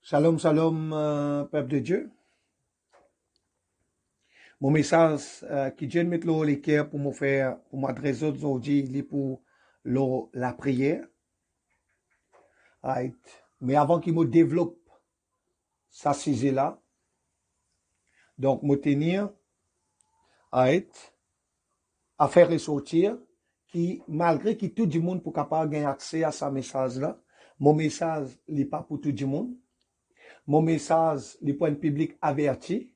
Shalom, shalom, peuple de Dieu. Mon message qui Dieu met le cœur pour m'adresser aujourd'hui, c'est pour la prière. Right. Mais avant qu'il me développe ça sujet-là, donc me tenir right, à faire ressortir qui, malgré que tout le monde peut capable gagner accès à ce message-là, mon message n'est pas pour tout le monde. Mon message n'est pas un public averti.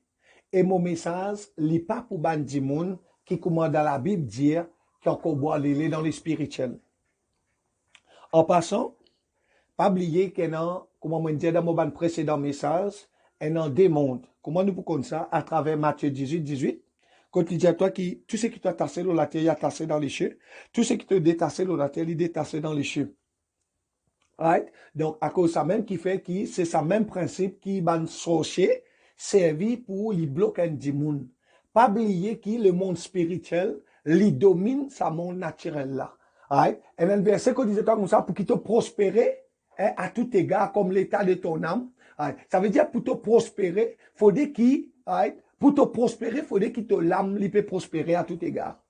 Et mon message n'est pas pour bandi monde qui commande dans la Bible dire qu'il y a boire les dans les spirituels. En passant, pas oublier qu'il y a, comme on dit dans mon précédent message, il y a des mondes. Comment nous pouvons ça à travers Matthieu 18. Quand il dit à toi qui, tout ce qui t'a tassé dans la terre, il a tassé dans les cieux. Tout ce qui te détassé dans la terre, il est détassé dans les cieux. Right? Donc, à cause de ça même qui fait que c'est ça même principe qui va sorcier servi pour les bloquer du monde. Pas oublier que le monde spirituel, lui domine sa monde naturel là. Right? Et un verset qu'on disait comme ça, pour qu'il te prospérer à tout égard, comme l'état de ton âme. Right? Ça veut dire pour te prospérer, faut dire qu'il, right? Pour te prospérer, faut dire qu'il te l'âme, il peut prospérer à tout égard.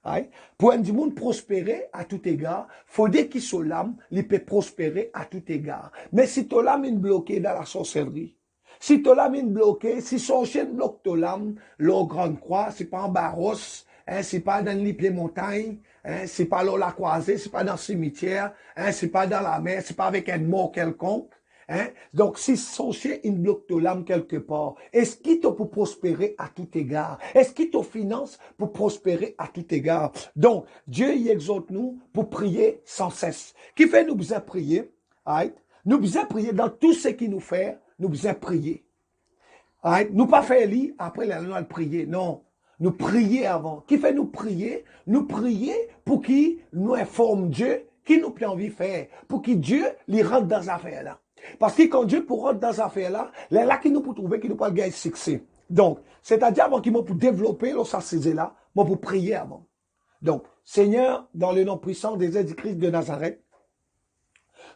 Right? Pour un du monde prospérer à tout égard, faut dire qu'il soit l'âme, il peut prospérer à tout égard. Mais si ton âme est bloquée dans la sorcellerie, si ton âme est bloquée, si son chien bloque ton âme, l'eau grande croix, c'est pas en Barros, hein, c'est pas dans les pieds montagnes, hein, c'est pas l'eau la croisée, c'est pas dans le cimetière, hein, c'est pas dans la mer, c'est pas avec un mort quelconque. Hein? Donc, si son chien il bloque ton âme quelque part, est-ce qu'il te peut prospérer à tout égard? Est-ce qu'il te finance pour prospérer à tout égard? Donc, Dieu y exhorte nous pour prier sans cesse. Qui fait nous besoin prier? Right? Nous besoin prier dans tout ce qui nous fait, nous besoin prier. Right? Nous pas faire lit, après la loi de prier. Non. Nous prier avant. Qui fait nous prier? Nous prier pour qu'il nous informe Dieu, qui nous peut envie faire, pour que Dieu lui rentre dans l'affaire là. Parce que quand Dieu pour rentrer dans cette affaire-là, c'est là qu'il nous peut trouver qu'il nous peut gagner succès. Donc, c'est-à-dire avant qu'il m'a pour développer ça là, moi pour prier avant. Donc, Seigneur, dans le nom puissant des Jésus-Christ de Nazareth,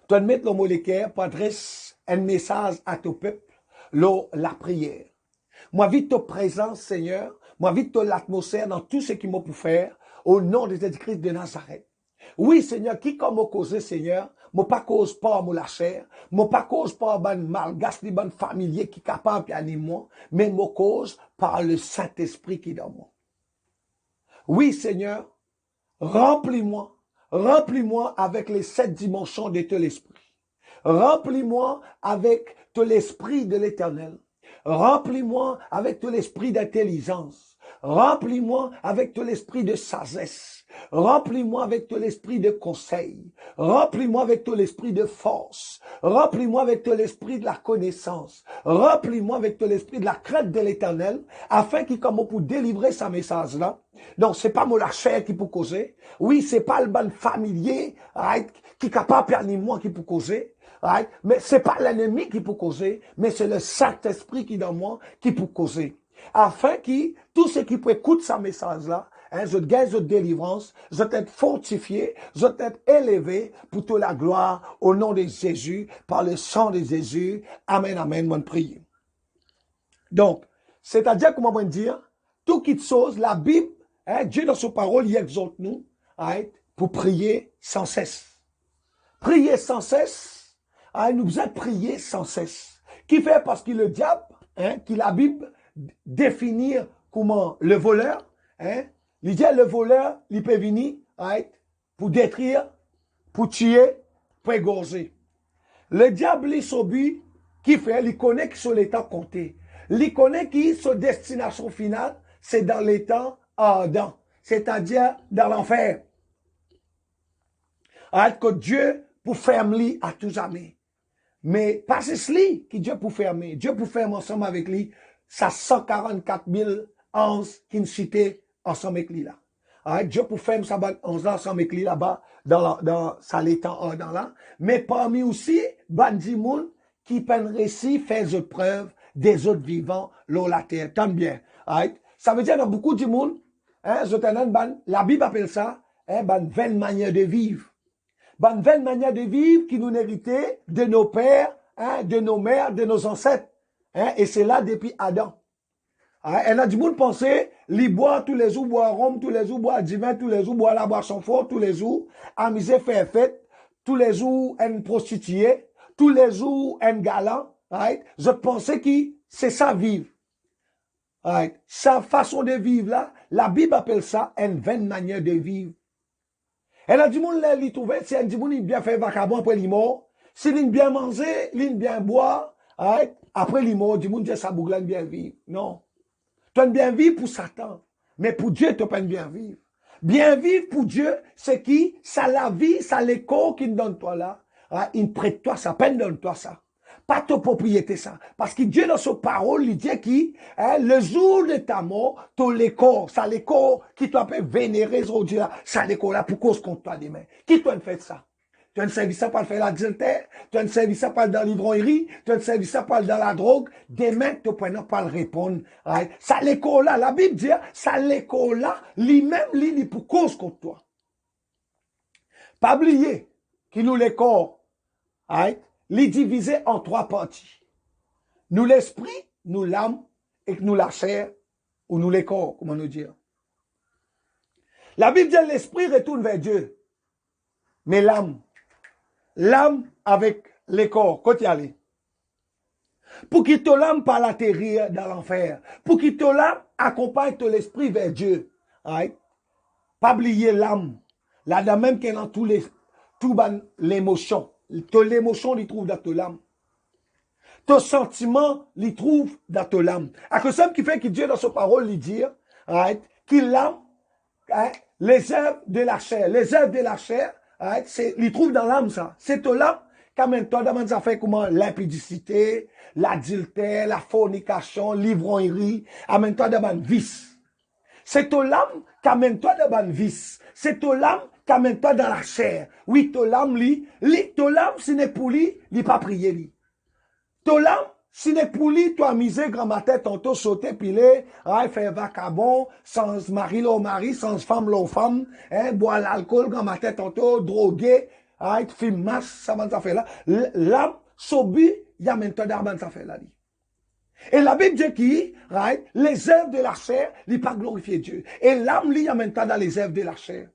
tu vas mettre le mot l'équerre pour adresser un message à ton peuple, la prière. Moi, vite ta présence, Seigneur, moi, vite l'atmosphère dans tout ce qu'il m'a pour faire, au nom de Jésus-Christ de Nazareth. Oui, Seigneur, qui comme m'a causé, Seigneur, moi pas cause pas moi la chair, moi pas cause pas ban malgas ni ban familier qui capable d'animer moi, mais moi cause par le Saint-Esprit qui est dans moi. Oui, Seigneur, remplis-moi avec les 7 dimensions de ton esprit. Remplis-moi avec tout l'esprit de l'Éternel. Remplis-moi avec tout l'esprit d'intelligence. Remplis-moi avec tout l'esprit de sagesse. Remplis-moi avec tout l'esprit de conseil. Remplis-moi avec tout l'esprit de force. Remplis-moi avec tout l'esprit de la connaissance. Remplis-moi avec tout l'esprit de la crainte de l'Éternel, afin qu'il comme pour délivrer sa message-là. Donc, c'est pas moi la chair qui peut causer. Oui, c'est pas le bon familier, right, qui est capable de moi qui peut causer. Right? Mais c'est pas l'ennemi qui peut causer, mais c'est le Saint-Esprit qui est dans moi qui peut causer. Afin que tout ce qui peut écouter ce message-là, hein, je gagne cette délivrance, je t'ai fortifié, je t'ai élevé pour toute la gloire au nom de Jésus, par le sang de Jésus. Amen, amen, mon prière. Donc, c'est-à-dire, comment on va dire, tout qui chose, la Bible, hein, Dieu dans sa parole, il exhorte nous, right, pour prier sans cesse. Prier sans cesse. Ah, nous besoin de prier sans cesse. Qui fait parce que le diable, hein, qui la Bible définir comment le voleur, hein, il dit le voleur, il peut venir, right, pour détruire, pour tuer, pour égorger. Le diable, il s'obéit, qui fait, il connaît que sur l'état compté. Il connaît que sa destination finale, c'est dans l'état ardent, c'est-à-dire dans l'enfer. Alors que Dieu pour fermer à tout jamais. Mais pas c'est cela que Dieu pour fermer. Dieu pour fermer ensemble avec lui, ça 144 000 anges qui nous citent ensemble avec lui là. Alors, Dieu pour fermer ça ensemble avec lui là-bas, dans sa l'état ardent là. Mais parmi aussi, bandi moun qui peine récit, fait des preuves des autres vivants, l'eau la terre. Tant bien. Right? Ça veut dire dans beaucoup de monde, hein, la Bible appelle ça, hein, 20 manières de vivre. Bonne manière de vivre qui nous héritait de nos pères, hein, de nos mères, de nos ancêtres. Hein, et c'est là depuis Adam. Hein, elle a du monde penser, li boire tous les jours, boire rhum, tous les jours, boire du vin, tous les jours, boire la boisson forte, tous les jours, amuser, faire fête, tous les jours, une prostituée, tous les jours, un galant. Right? Je pensais que c'est ça vivre. Right? Sa façon de vivre là, la Bible appelle ça une vaine manière de vivre. Elle a du monde là, il trouve, si elle dit monde bien fait vacabon après il mort, si il bien manger, il bien boire, right? Après il mort, du monde dit ça bouglan bien vivre. Non. Tu as bien vivre pour Satan, mais pour Dieu tu pas bien vivre. Bien vivre pour Dieu, c'est qui? Ça la vie, ça l'écho qu'il donne toi là. Right? Il prête toi ça, peine donne toi ça. Pas ta propriété ça. Parce que Dieu dans sa parole, il dit qui, hein, le jour de ta mort, tu l'écho, ça l'écho qui t'a fait vénérer ce Dieu là, ça l'écho là pour cause contre toi demain. Qui t'a fait ça? Tu as un service ça pour faire l'adultère, tu as un service ça pour dans l'ivrognerie, tu as un service ça pour dans la drogue, demain tu ne peux pas le répondre. Right? Ça l'écho là, la Bible dit, ça l'écho là, lui-même, lui, pour cause contre toi. Pas oublier qu'il nous l'écho, right? Les diviser en trois parties. Nous l'esprit, nous l'âme, et nous la chair, ou nous les corps, comment nous dire. La Bible dit l'esprit retourne vers Dieu. Mais l'âme avec les corps, quand tu y allais. Pour qu'il te l'âme pas l'atterrir dans l'enfer. Pour qu'il te l'âme accompagne ton esprit vers Dieu. Right? Pas oublier l'âme. Là, même qu'elle a tout l'émotion. L'émotion, il trouve dans ton âme. Ton sentiment, il trouve dans ton âme. À cause qui fait que Dieu, dans sa parole, il dit, right, qu'il l'âme, right, les œuvres de la chair. Les œuvres de la chair, right, il trouve dans l'âme, ça. C'est ton âme qui amène-toi dans ça fait comment l'impudicité, l'adultère, la fornication, l'ivrognerie, amène-toi dans un vice. C'est ton âme qui amène-toi dans un vice. C'est ton âme qui amène-toi dans la chair. Oui, ton âme, ton âme, si n'est pour lui, il n'est pas prié, lui. Ton âme, si n'est pour lui, toi, misé, grand matin, tantôt, sauter, pilé, faire vacabon, sans mari, l'au mari, sans femme, l'au femme, hein, boire l'alcool, grand matin, tantôt, drogué, film masse, ça va ça fait là. L'âme, sobi, il y a maintenant d'arban ça fait là. Et la Bible dit qui, right, les œuvres de la chair, il n'est pas glorifié Dieu. Et l'âme, il y a maintenant dans les œuvres de la chair.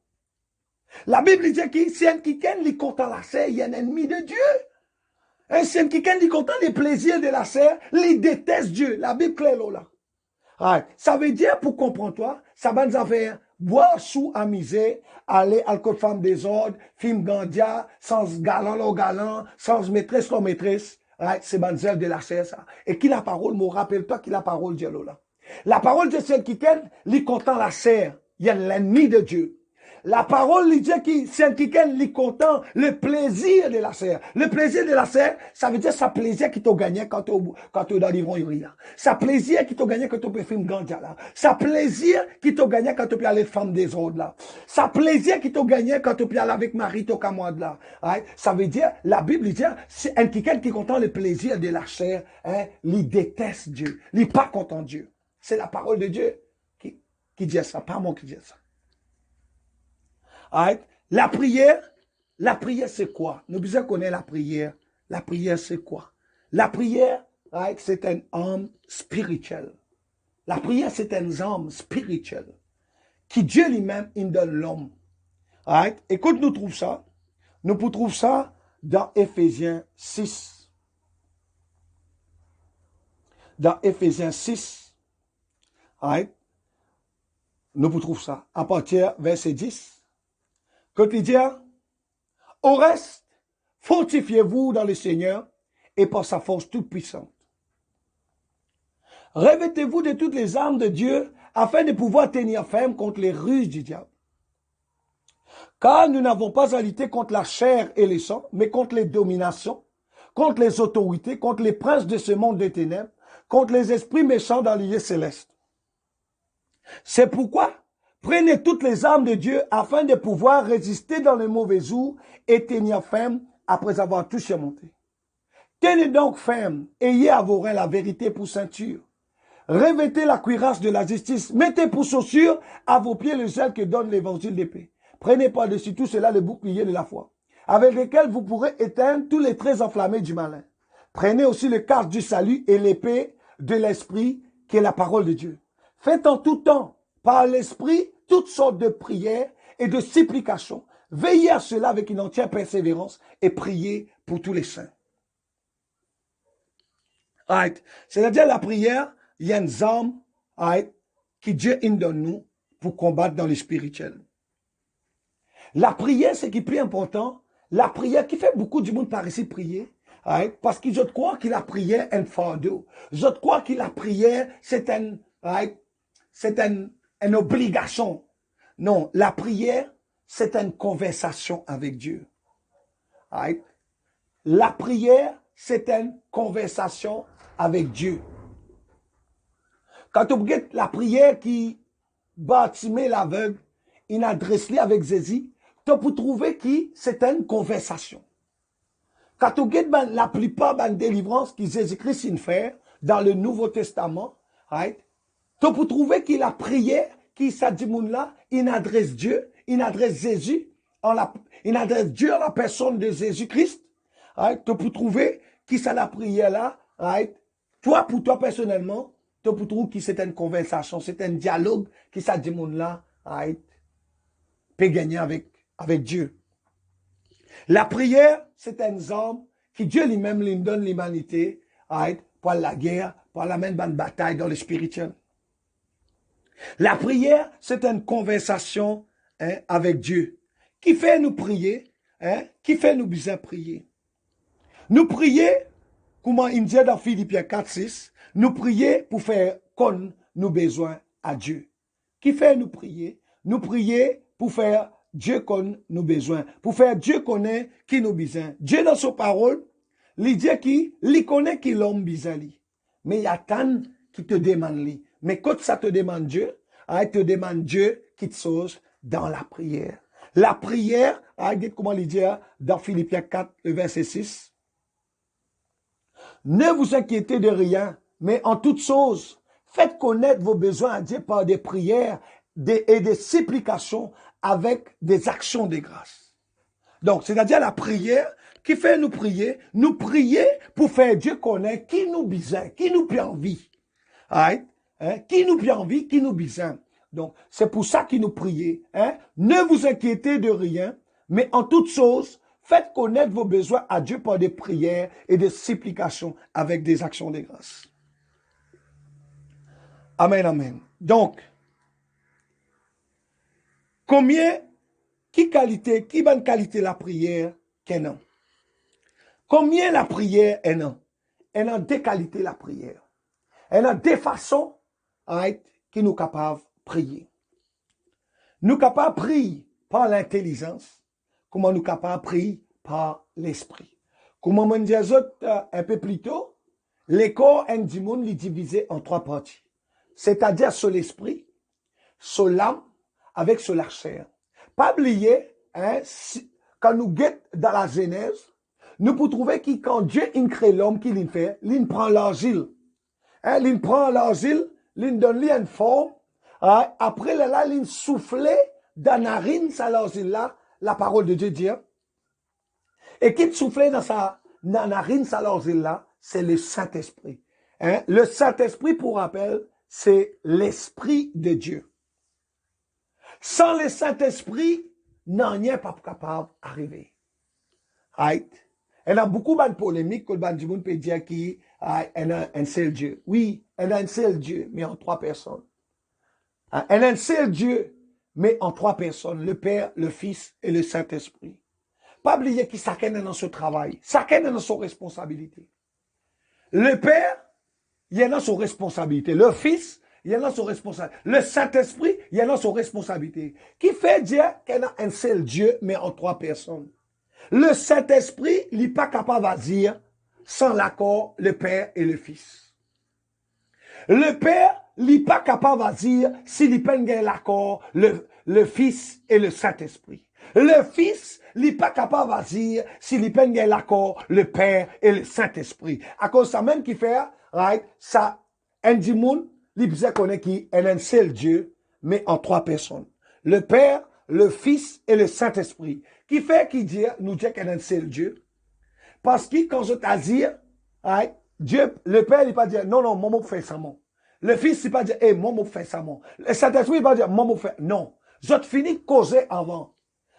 La Bible dit qui, si un quelqu'un lui content la chair, il y a un ennemi de Dieu. Et si un quelqu'un lui content les plaisirs de la chair, il déteste Dieu. La Bible claire là. Right. Ça veut dire, pour comprendre toi, ça va nous faire boire sous amuser, aller alcool femme désordre, film gandia, sans galant, sans maîtresse, sans maîtresse. Right? C'est banzel de la chair, ça. Et qui la parole, me rappelle-toi qui la parole de là. La parole de celle qui lui content la chair. Il y a l'ennemi de Dieu. La parole lui dit que c'est quelqu'un lui content le plaisir de la chair. Le plaisir de la chair, ça veut dire ça plaisir qui t'a gagné quand tu es dans l'ivrognerie là. Ça plaisir qui t'a gagné quand tu peux faire une gandia là. Ça plaisir qui t'a gagné quand tu peux aller femme des autres là. Ça plaisir qui t'a gagné quand tu peux aller avec Marie ton camarade là. Hein? Ça veut dire, la Bible dit, c'est quelqu'un qui est content le plaisir de la chair, hein? Il déteste Dieu. Il n'est pas content de Dieu. C'est la parole de Dieu qui dit ça, pas moi qui dis ça. Right? La prière c'est quoi? Nous besoin connaître la prière. La prière c'est quoi? La prière, right, c'est un âme spirituel. La prière c'est un âme spirituel qui Dieu lui-même il donne l'homme. Right? Et quand nous trouvons ça, nous pouvons trouver ça dans Éphésiens 6. Dans Éphésiens 6, right? Nous pouvons trouver ça à partir verset 10. Quotidien, au reste, fortifiez-vous dans le Seigneur et par sa force toute puissante. Revêtez-vous de toutes les armes de Dieu afin de pouvoir tenir ferme contre les ruses du diable. Car nous n'avons pas à lutter contre la chair et le sang, mais contre les dominations, contre les autorités, contre les princes de ce monde des ténèbres, contre les esprits méchants dans les lieux célestes. C'est pourquoi prenez toutes les armes de Dieu afin de pouvoir résister dans les mauvais jours et tenir ferme après avoir tout surmonté. Tenez donc ferme, ayez à vos reins la vérité pour ceinture. Revêtez la cuirasse de la justice, mettez pour chaussure à vos pieds le zèle que donne l'évangile de paix. Prenez par-dessus tout cela le bouclier de la foi, avec lequel vous pourrez éteindre tous les traits enflammés du malin. Prenez aussi le casque du salut et l'épée de l'esprit qui est la parole de Dieu. Faites en tout temps, par l'esprit, toutes sortes de prières et de supplications. Veillez à cela avec une entière persévérance et priez pour tous les saints. Right. C'est-à-dire la prière, il y a une arme qui Dieu donne nous pour combattre dans le spirituel. La prière, c'est qui est plus important. La prière qui fait beaucoup du monde par ici prier. Parce que je crois que la prière est un fardeau. Je crois que la prière, c'est une obligation. Non, la prière, c'est une conversation avec Dieu. La prière, c'est une conversation avec Dieu. Quand tu regardes la prière qui bâtimait l'aveugle, il adresse-les avec Jésus, tu peux trouver que c'est une conversation. Quand tu regardes la plupart des délivrances que Jésus-Christ fait dans le Nouveau Testament, tu peux trouver que la prière qui s'addit là, il adresse Dieu, il adresse Jésus, il adresse Dieu à la personne de Jésus-Christ. Tu peux trouver que c'est la prière là, toi pour toi personnellement, tu peux trouver que c'est une conversation, c'est un dialogue qui s'addit là, peut gagner avec Dieu. La prière, c'est une arme qui Dieu lui-même lui donne l'humanité pour la guerre, pour la même bataille dans le spirituel. La prière, c'est une conversation avec Dieu qui fait nous prier, qui fait nous bien prier. Nous prier, comment il dit dans Philippiens 4:6, nous prier pour faire qu'on nous besoin à Dieu. Qui fait nous prier pour faire Dieu qu'on nous besoin, pour faire Dieu connaît qui nous besoin. Dieu dans sa parole, il dit qu'il connaît qui l'homme besoin. Mais il y a tant qui te demande lui. Mais quand ça te demande Dieu, il te demande Dieu qui te sauve dans la prière. La prière, comment il dit dans Philippiens 4, le verset 6. Ne vous inquiétez de rien, mais en toutes choses, faites connaître vos besoins à Dieu par des prières et des supplications avec des actions de grâce. Donc, c'est-à-dire la prière qui fait nous prier pour faire Dieu connaître qui nous besoin, qui nous prend envie. Qui nous prend envie, qui nous besoin. Donc, c'est pour ça qu'il nous priait. Ne vous inquiétez de rien, mais en toutes choses, faites connaître vos besoins à Dieu par des prières et des supplications avec des actions de grâce. Amen, amen. Donc, qui bonne qualité la prière qu'est non? Combien la prière est non? Elle a deux qualités la prière. Elle a deux façons qui nous capables de prier. Nous capables de prier par l'intelligence, comment nous capables de prier par l'esprit. Comme on dit un peu plus tôt, le corps du monde est divisé en trois parties. C'est-à-dire sur l'esprit, sur l'âme, avec sur la chair. Pas oublier, quand nous guettons dans la Genèse, nous pouvons trouver que quand Dieu crée l'homme, qu'il fait, il prend l'argile. Il prend l'argile, il donne lui une forme. Après, là, il souffle dans la narine, ça l'argile là, la parole de Dieu dit. Et qui souffle dans sa narine, ça l'argile là, c'est le Saint-Esprit. Le Saint-Esprit, pour rappel, c'est l'Esprit de Dieu. Sans le Saint-Esprit, non, n'y est pas capable d'arriver. Il y a beaucoup de polémiques que le monde peut dire qu'il y a un seul Dieu. Oui, il y a un seul Dieu, mais en trois personnes. Il y a un seul Dieu, mais en trois personnes. Le Père, le Fils et le Saint-Esprit. Pas oublier que chacun est dans son travail. Chacun est dans son responsabilité. Le Père, il est dans son responsabilité. Le Fils, il y en a son responsabilité. Le Saint-Esprit, il y en a son responsabilité. Qui fait dire qu'il y a un seul Dieu, mais en trois personnes. Le Saint-Esprit, il n'est pas capable de dire sans l'accord, le Père et le Fils. Le Père, il n'est pas capable de dire s'il n'y a pas l'accord, le Fils et le Saint-Esprit. Le Fils, il n'est pas capable de dire s'il n'y a pas l'accord, le Père et le Saint-Esprit. À cause de ça même qui fait, ça, un du monde, il connaît qu'il est un seul Dieu, mais en trois personnes. Le Père, le Fils et le Saint-Esprit. Qui fait qu'il dit, nous dit qu'il est un seul Dieu. Parce que quand je t'ai dit, Right? Dieu, le Père, il va dire, non, non, maman fait ça, mon. Le Fils, il va dire, eh, maman fait ça, mon. Le Saint-Esprit, il va dire, maman fait, non. Je te finis causer avant.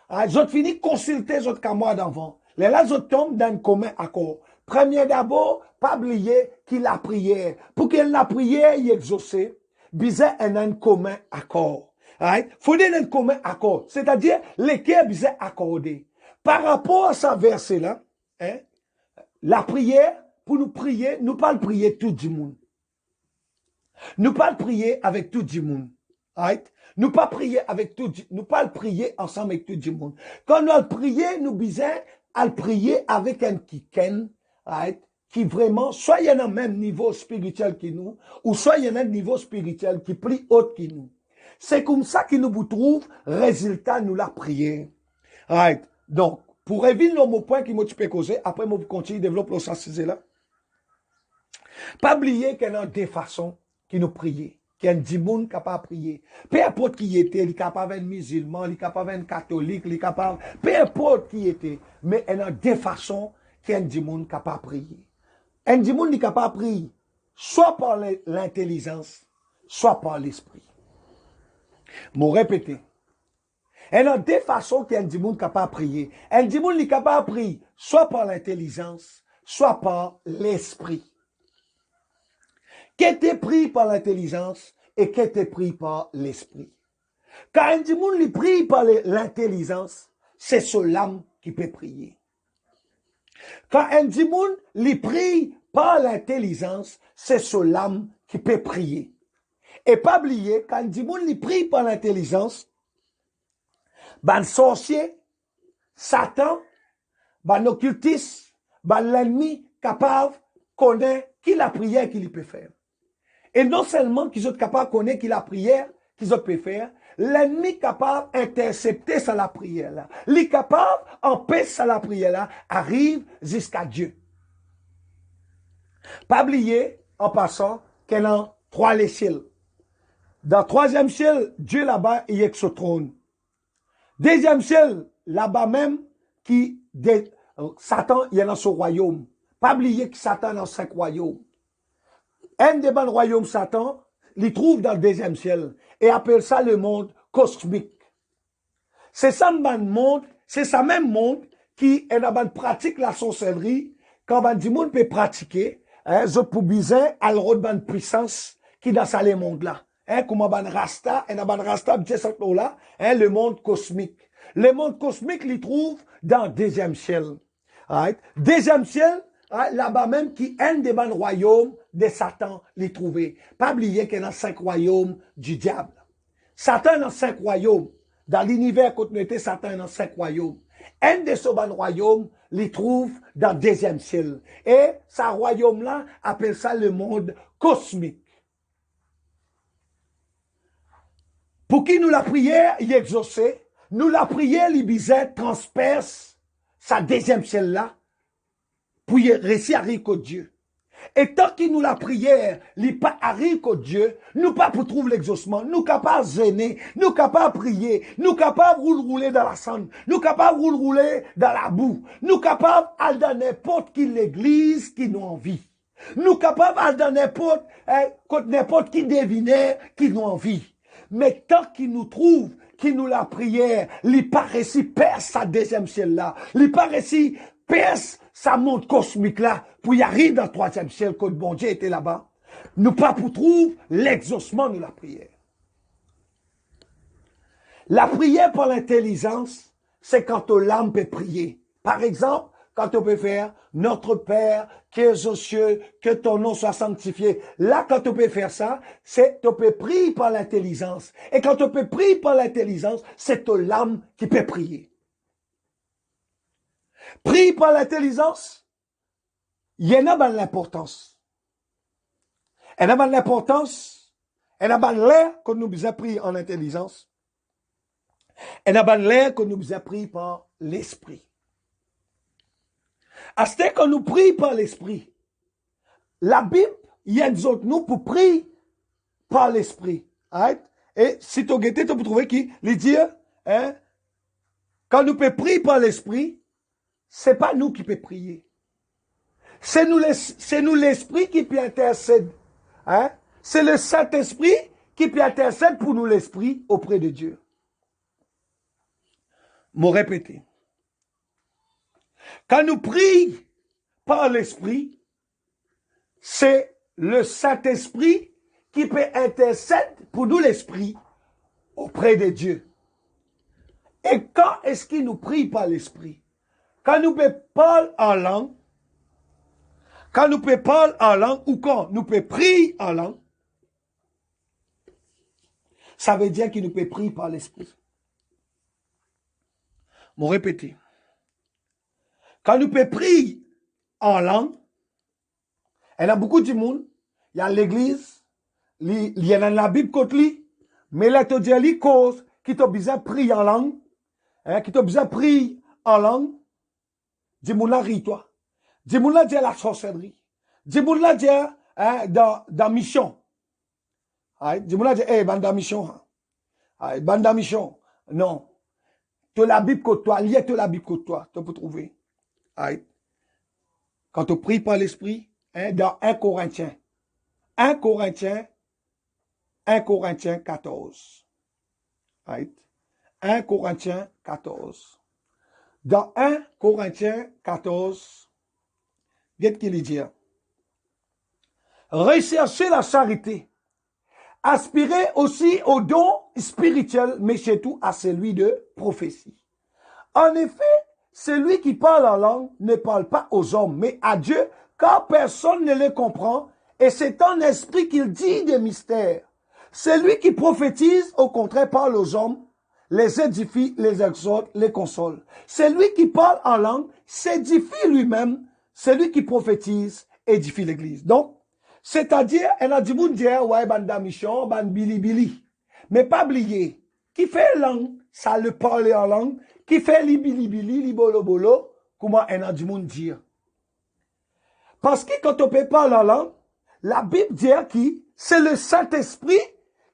Right? Je te finis consulter, je te camarade avant. Les là, je tombe dans un commun accord. Premier d'abord, pas oublier qu'il a prié. Pour qu'il a prié, il exaucé. Bizarre, un commun accord. Right? Faut dire un commun accord. C'est-à-dire, lesquels bizarre accordé. Par rapport à ce verset-là, hein, la prière, pour nous prier, nous pas prier tout le monde. Nous pas prier avec tout le monde. Right? Nous pas prier avec tout, nous pas prier ensemble avec tout le monde. Quand nous allons prier, nous besoin à prier avec un qui ken, right? Qui vraiment, soit il y a un même niveau spirituel que nous, ou soit il y a un niveau spirituel qui prie haut que nous. C'est comme ça que nous vous trouve, résultat, nous la prière. Right? Donc, pour éviter le mot point qui m'a peux causer, après, moi, continue, développer le sens là. Pas oublier qu'il y a des façons qui nous prier. Qu'il y a des gens qui capable de prier. Peu importe qui était, il est capable d'être musulman, il est capable d'être catholique, il est capable, peu importe qui était, mais il y a des façons qu'il y a des gens capable de prier. Un des gens qui est capable de prier, soit par l'intelligence, soit par l'esprit. Je répéter. Il y a des façons qu'il y a des gens capable de prier. Un des gens qui est capable de prier, soit par l'intelligence, soit par l'esprit. Qui était pris par l'intelligence et qui était pris par l'esprit. Quand un monde est pris par l'intelligence, c'est seul l'âme qui peut prier. Quand un monde est pris par l'intelligence, c'est seul l'âme qui peut prier. Et pas oublier, quand un monde est pris par l'intelligence, ben sorcier, Satan, ben occultiste, ben l'ennemi capable connaît qui la prière qu'il peut faire. Et non seulement qu'ils sont capables de connaître qui la prière qu'ils peuvent faire, l'ennemi capable d'intercepter ça la prière là. Les capable d'empêcher ça la prière là arrive jusqu'à Dieu. Pas oublier, en passant, qu'il y a 3 ciels. Dans le 3e ciel, Dieu là-bas, il est sur le trône. 2e ciel, là-bas même, Satan, il est dans son royaume. Pas oublier que Satan est dans 5 royaumes. Un des bons royaumes Satan, il trouve dans le 2e ciel et appelle ça le monde cosmique. C'est ça le monde, c'est ça même monde qui est dans la pratique la sorcellerie, quand le monde peut pratiquer, je peux bien à l'autre puissance qui dans ça le monde là. Comme un rasta, le monde cosmique. Le monde cosmique, il trouve dans le 2e ciel. Right? 2e ciel, là-bas même qui un des bons royaumes de Satan les trouver. Pas oublier qu'il y a 5 royaumes du diable. Satan est dans 5 royaumes. Dans l'univers continuité, Satan est dans 5 royaumes. Un de ces bons royaumes les trouve dans le 2e ciel. Et ce royaume-là appelle ça le monde cosmique. Pour qui nous la prière, il exaucé. Nous la prière, il bisait transperce sa 2e ciel-là pour y réussir à rire que Dieu. Et tant qu'il nous la prière, il pas arrive que Dieu, nous pas pour trouver l'exaucement, nous capables de gêner, nous capables de prier, nous capables de rouler dans la cendre, nous capables de rouler dans la boue, nous capables d'aller dans n'importe qui l'église qui nous envie. Nous capables d'aller dans n'importe qui deviner qui nous envie. Mais tant qu'il nous trouve, qu'il nous la prière, il pas réussi perce sa 2e ciel là, il pas réussi perce sa monde cosmique là, pour y arriver dans le 3e ciel, quand le bon Dieu était là-bas. Nous pas pour trouver l'exaucement de la prière. La prière par l'intelligence, c'est quand l'âme peut prier. Par exemple, quand on peut faire notre Père qui es aux cieux, que ton nom soit sanctifié. Là, quand on peut faire ça, c'est on peut prier par l'intelligence. Et quand on peut prier par l'intelligence, c'est l'âme qui peut prier. Prie par l'intelligence, il y en a dans l'importance. Il y en a dans l'importance, il y en a dans l'air que nous avons pris en intelligence. Il y en a dans l'air que nous avons pris par l'esprit. À ce qu'on nous prie par l'esprit, la Bible, il y a des autres nous pour prier par l'esprit. Right? Et si tu as tu peux trouver qui, les dire, quand nous pouvons prier par l'esprit, c'est pas nous qui pouvons prier. C'est nous l'esprit qui peut intercéder. Hein? C'est le Saint-Esprit qui peut intercéder pour nous l'esprit auprès de Dieu. Me répéter. Quand nous prions par l'esprit, c'est le Saint-Esprit qui peut intercéder pour nous l'esprit auprès de Dieu. Et quand est-ce qu'il nous prie par l'esprit? Quand nous pouvons parler en langue, quand nous pouvons parler en langue ou quand nous pouvons prier en langue, ça veut dire qu'il nous peut prier par l'esprit. Je vais répéter. Quand nous pouvons prier en langue, il y a beaucoup de monde, il y a l'église, il y a dans la Bible côté lui, mais là, tu dis les causes qui t'ont besoin de prier en langue, hein, qui t'ont besoin de prier en langue, dis-moi là, ris-toi. Dis-moi là, dis la sorcellerie. Dis-moi là, dis dans mission. Dis-moi là, dis, hey, bande mission. Bande mission. Non. Tu as la Bible contre toi, lié tu la Bible contre toi, tu peux trouver. Quand tu pries par l'esprit, hein, dans 1 Corinthiens 14. 1 Corinthiens 14. Dans 1 Corinthiens 14, qu'est-ce qu'il dit? Recherchez la charité. Aspirez aussi au don spirituel, mais surtout à celui de prophétie. En effet, celui qui parle en langue ne parle pas aux hommes, mais à Dieu, car personne ne le comprend, et c'est en esprit qu'il dit des mystères. Celui qui prophétise, au contraire, parle aux hommes, les édifie, les exhorte, les console. Celui qui parle en langue s'édifie lui-même. Celui qui prophétise édifie l'église. Donc, c'est-à-dire, elle a dit, ouais, banda mission, ban bili. Mais pas oublier, qui fait langue, ça le parler en langue, qui fait li bili, li bolo, comment elle a dit dire. Parce que quand on peut parler en langue, la Bible dit qui, c'est le Saint-Esprit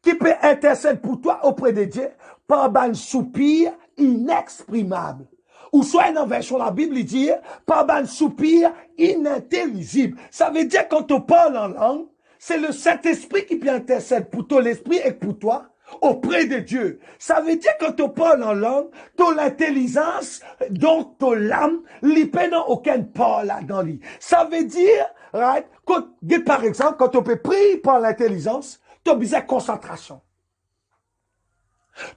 qui peut intercéder pour toi auprès de Dieu par un soupir inexprimable. Ou soit dans version la Bible dit par un soupir inintelligible. Ça veut dire quand on parle en langue, c'est le Saint-Esprit qui peut intercéder pour ton esprit et pour toi auprès de Dieu. Ça veut dire quand on parle en langue, ton l'intelligence, donc ton l'âme, l'hyper n'a aucune part là-dedans. Ça veut dire, right, par exemple, quand on peut prier par l'intelligence, tu as besoin de concentration.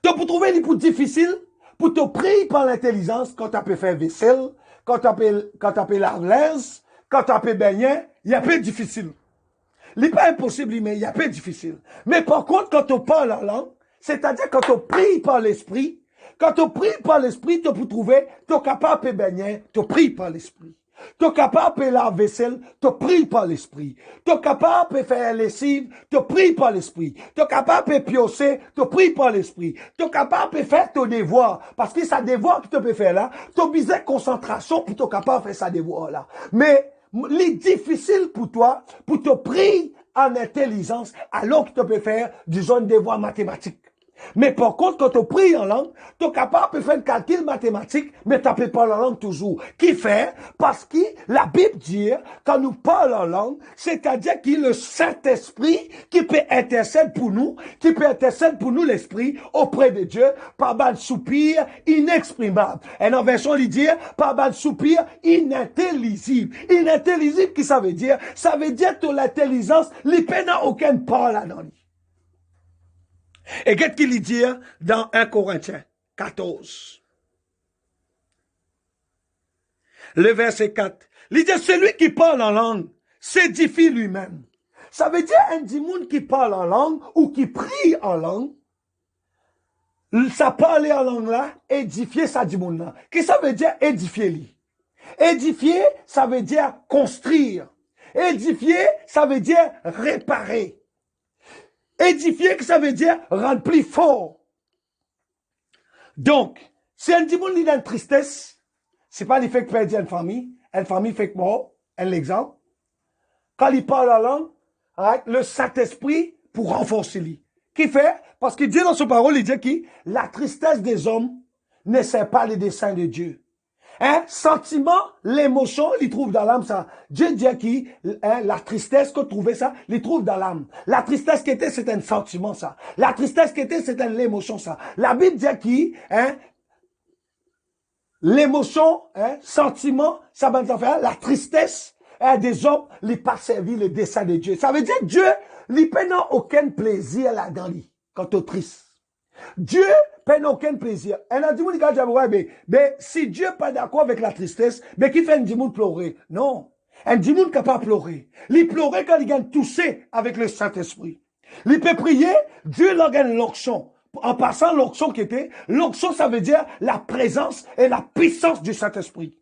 Tu peux trouver les plus difficiles pour te prier par l'intelligence quand tu peux faire vaisselle, quand tu peux laver linge, quand tu peux baigner, il y a peu difficile. Il n'est pas impossible, mais il y a peu difficile. Mais par contre, quand on parle en langue, c'est-à-dire quand on prie par l'esprit, quand on prie par l'esprit, tu peux trouver, tu es capable de baigner, tu pries par l'esprit. Tu es capable de la vaisselle, tu pries par l'esprit. Tu es capable de faire lessive, tu pries par l'esprit. Tu es capable de pioncer, tu pries par l'esprit. Tu es capable de faire ton devoir. Parce que c'est un devoir que tu peux faire là. Tu as besoin de concentration pour être capable de faire ça devoir là. Mais, c'est difficile pour toi, pour te prier en intelligence, alors que tu peux faire, disons, un devoir mathématique. Mais par contre, quand tu pries en langue, tu es capable de faire un calcul mathématique, mais tu ne peux pas la langue toujours. Qui fait? Parce que la Bible dit, quand nous parlons en langue, c'est-à-dire qu'il y a le Saint-Esprit qui peut intercéder pour nous, qui peut intercéder pour nous l'Esprit auprès de Dieu par un soupir inexprimable. Et en version, il dit, par un soupir inintelligible. Inintelligible, qui ça veut dire? Ça veut dire que l'intelligence, il n'a aucune part là-dedans. Et qu'est-ce qu'il dit dans 1 Corinthiens 14? Le verset 4. Il dit, celui qui parle en langue s'édifie lui-même. Ça veut dire un monde qui parle en langue ou qui prie en langue, ça parler en langue là, édifier ça du monde là. Qu'est-ce que ça veut dire édifier lui? Édifier, ça veut dire construire. Édifier, ça veut dire réparer. Édifier, ça veut dire rendre plus fort. Donc, si un dit il a une tristesse, c'est pas l'effet que perdre une famille fait que mort, un exemple. Quand il parle la langue, le Saint-Esprit pour renforcer lui. Qui fait? Parce qu'il dit dans son parole, il dit que la tristesse des hommes ne sert pas les desseins de Dieu. Sentiment, l'émotion, il trouve dans l'âme ça. Dieu dit qui, la tristesse que trouvait ça, il trouve dans l'âme. La tristesse qui était, c'est un sentiment ça. La tristesse qui était, c'est l'émotion ça. La Bible dit qui, l'émotion, sentiment, ça va nous faire la tristesse des hommes, il pas servi le dessein de Dieu. Ça veut dire Dieu, il n'a aucun plaisir là-dedans, quand tu es triste. Dieu n'a aucun plaisir. Et on dit, mais si Dieu n'est pas d'accord avec la tristesse, mais qui fait un démon pleurer? Non. Un démon ne peut pas pleurer. Il pleurait quand il gagne tousser avec le Saint-Esprit. Il peut prier, Dieu leur gagne l'onction. En passant l'onction qui était, l'onction ça veut dire la présence et la puissance du Saint-Esprit.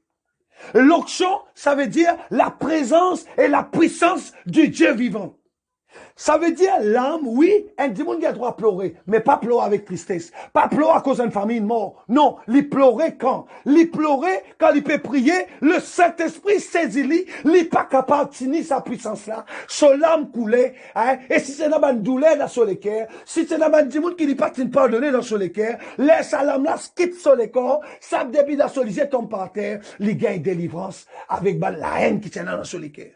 L'onction ça veut dire la présence et la puissance du Dieu vivant. Ça veut dire l'âme, oui, un démon qui a droit à pleurer, mais pas pleurer avec tristesse. Pas pleurer à cause d'une famille morte. Non, il pleurait quand? Il pleurait quand il peut prier, le Saint-Esprit saisit lui, il n'est pas capable de tenir sa puissance là. Son âme coulait, et si c'est une douleur dans son cœur, si c'est un démon qui n'est pas pardonné dans son cœur, laisse sa lame là, quitte son corps, ça débit dans son lit, tombe par terre, il gagne délivrance avec la haine qui tient dans son cœur.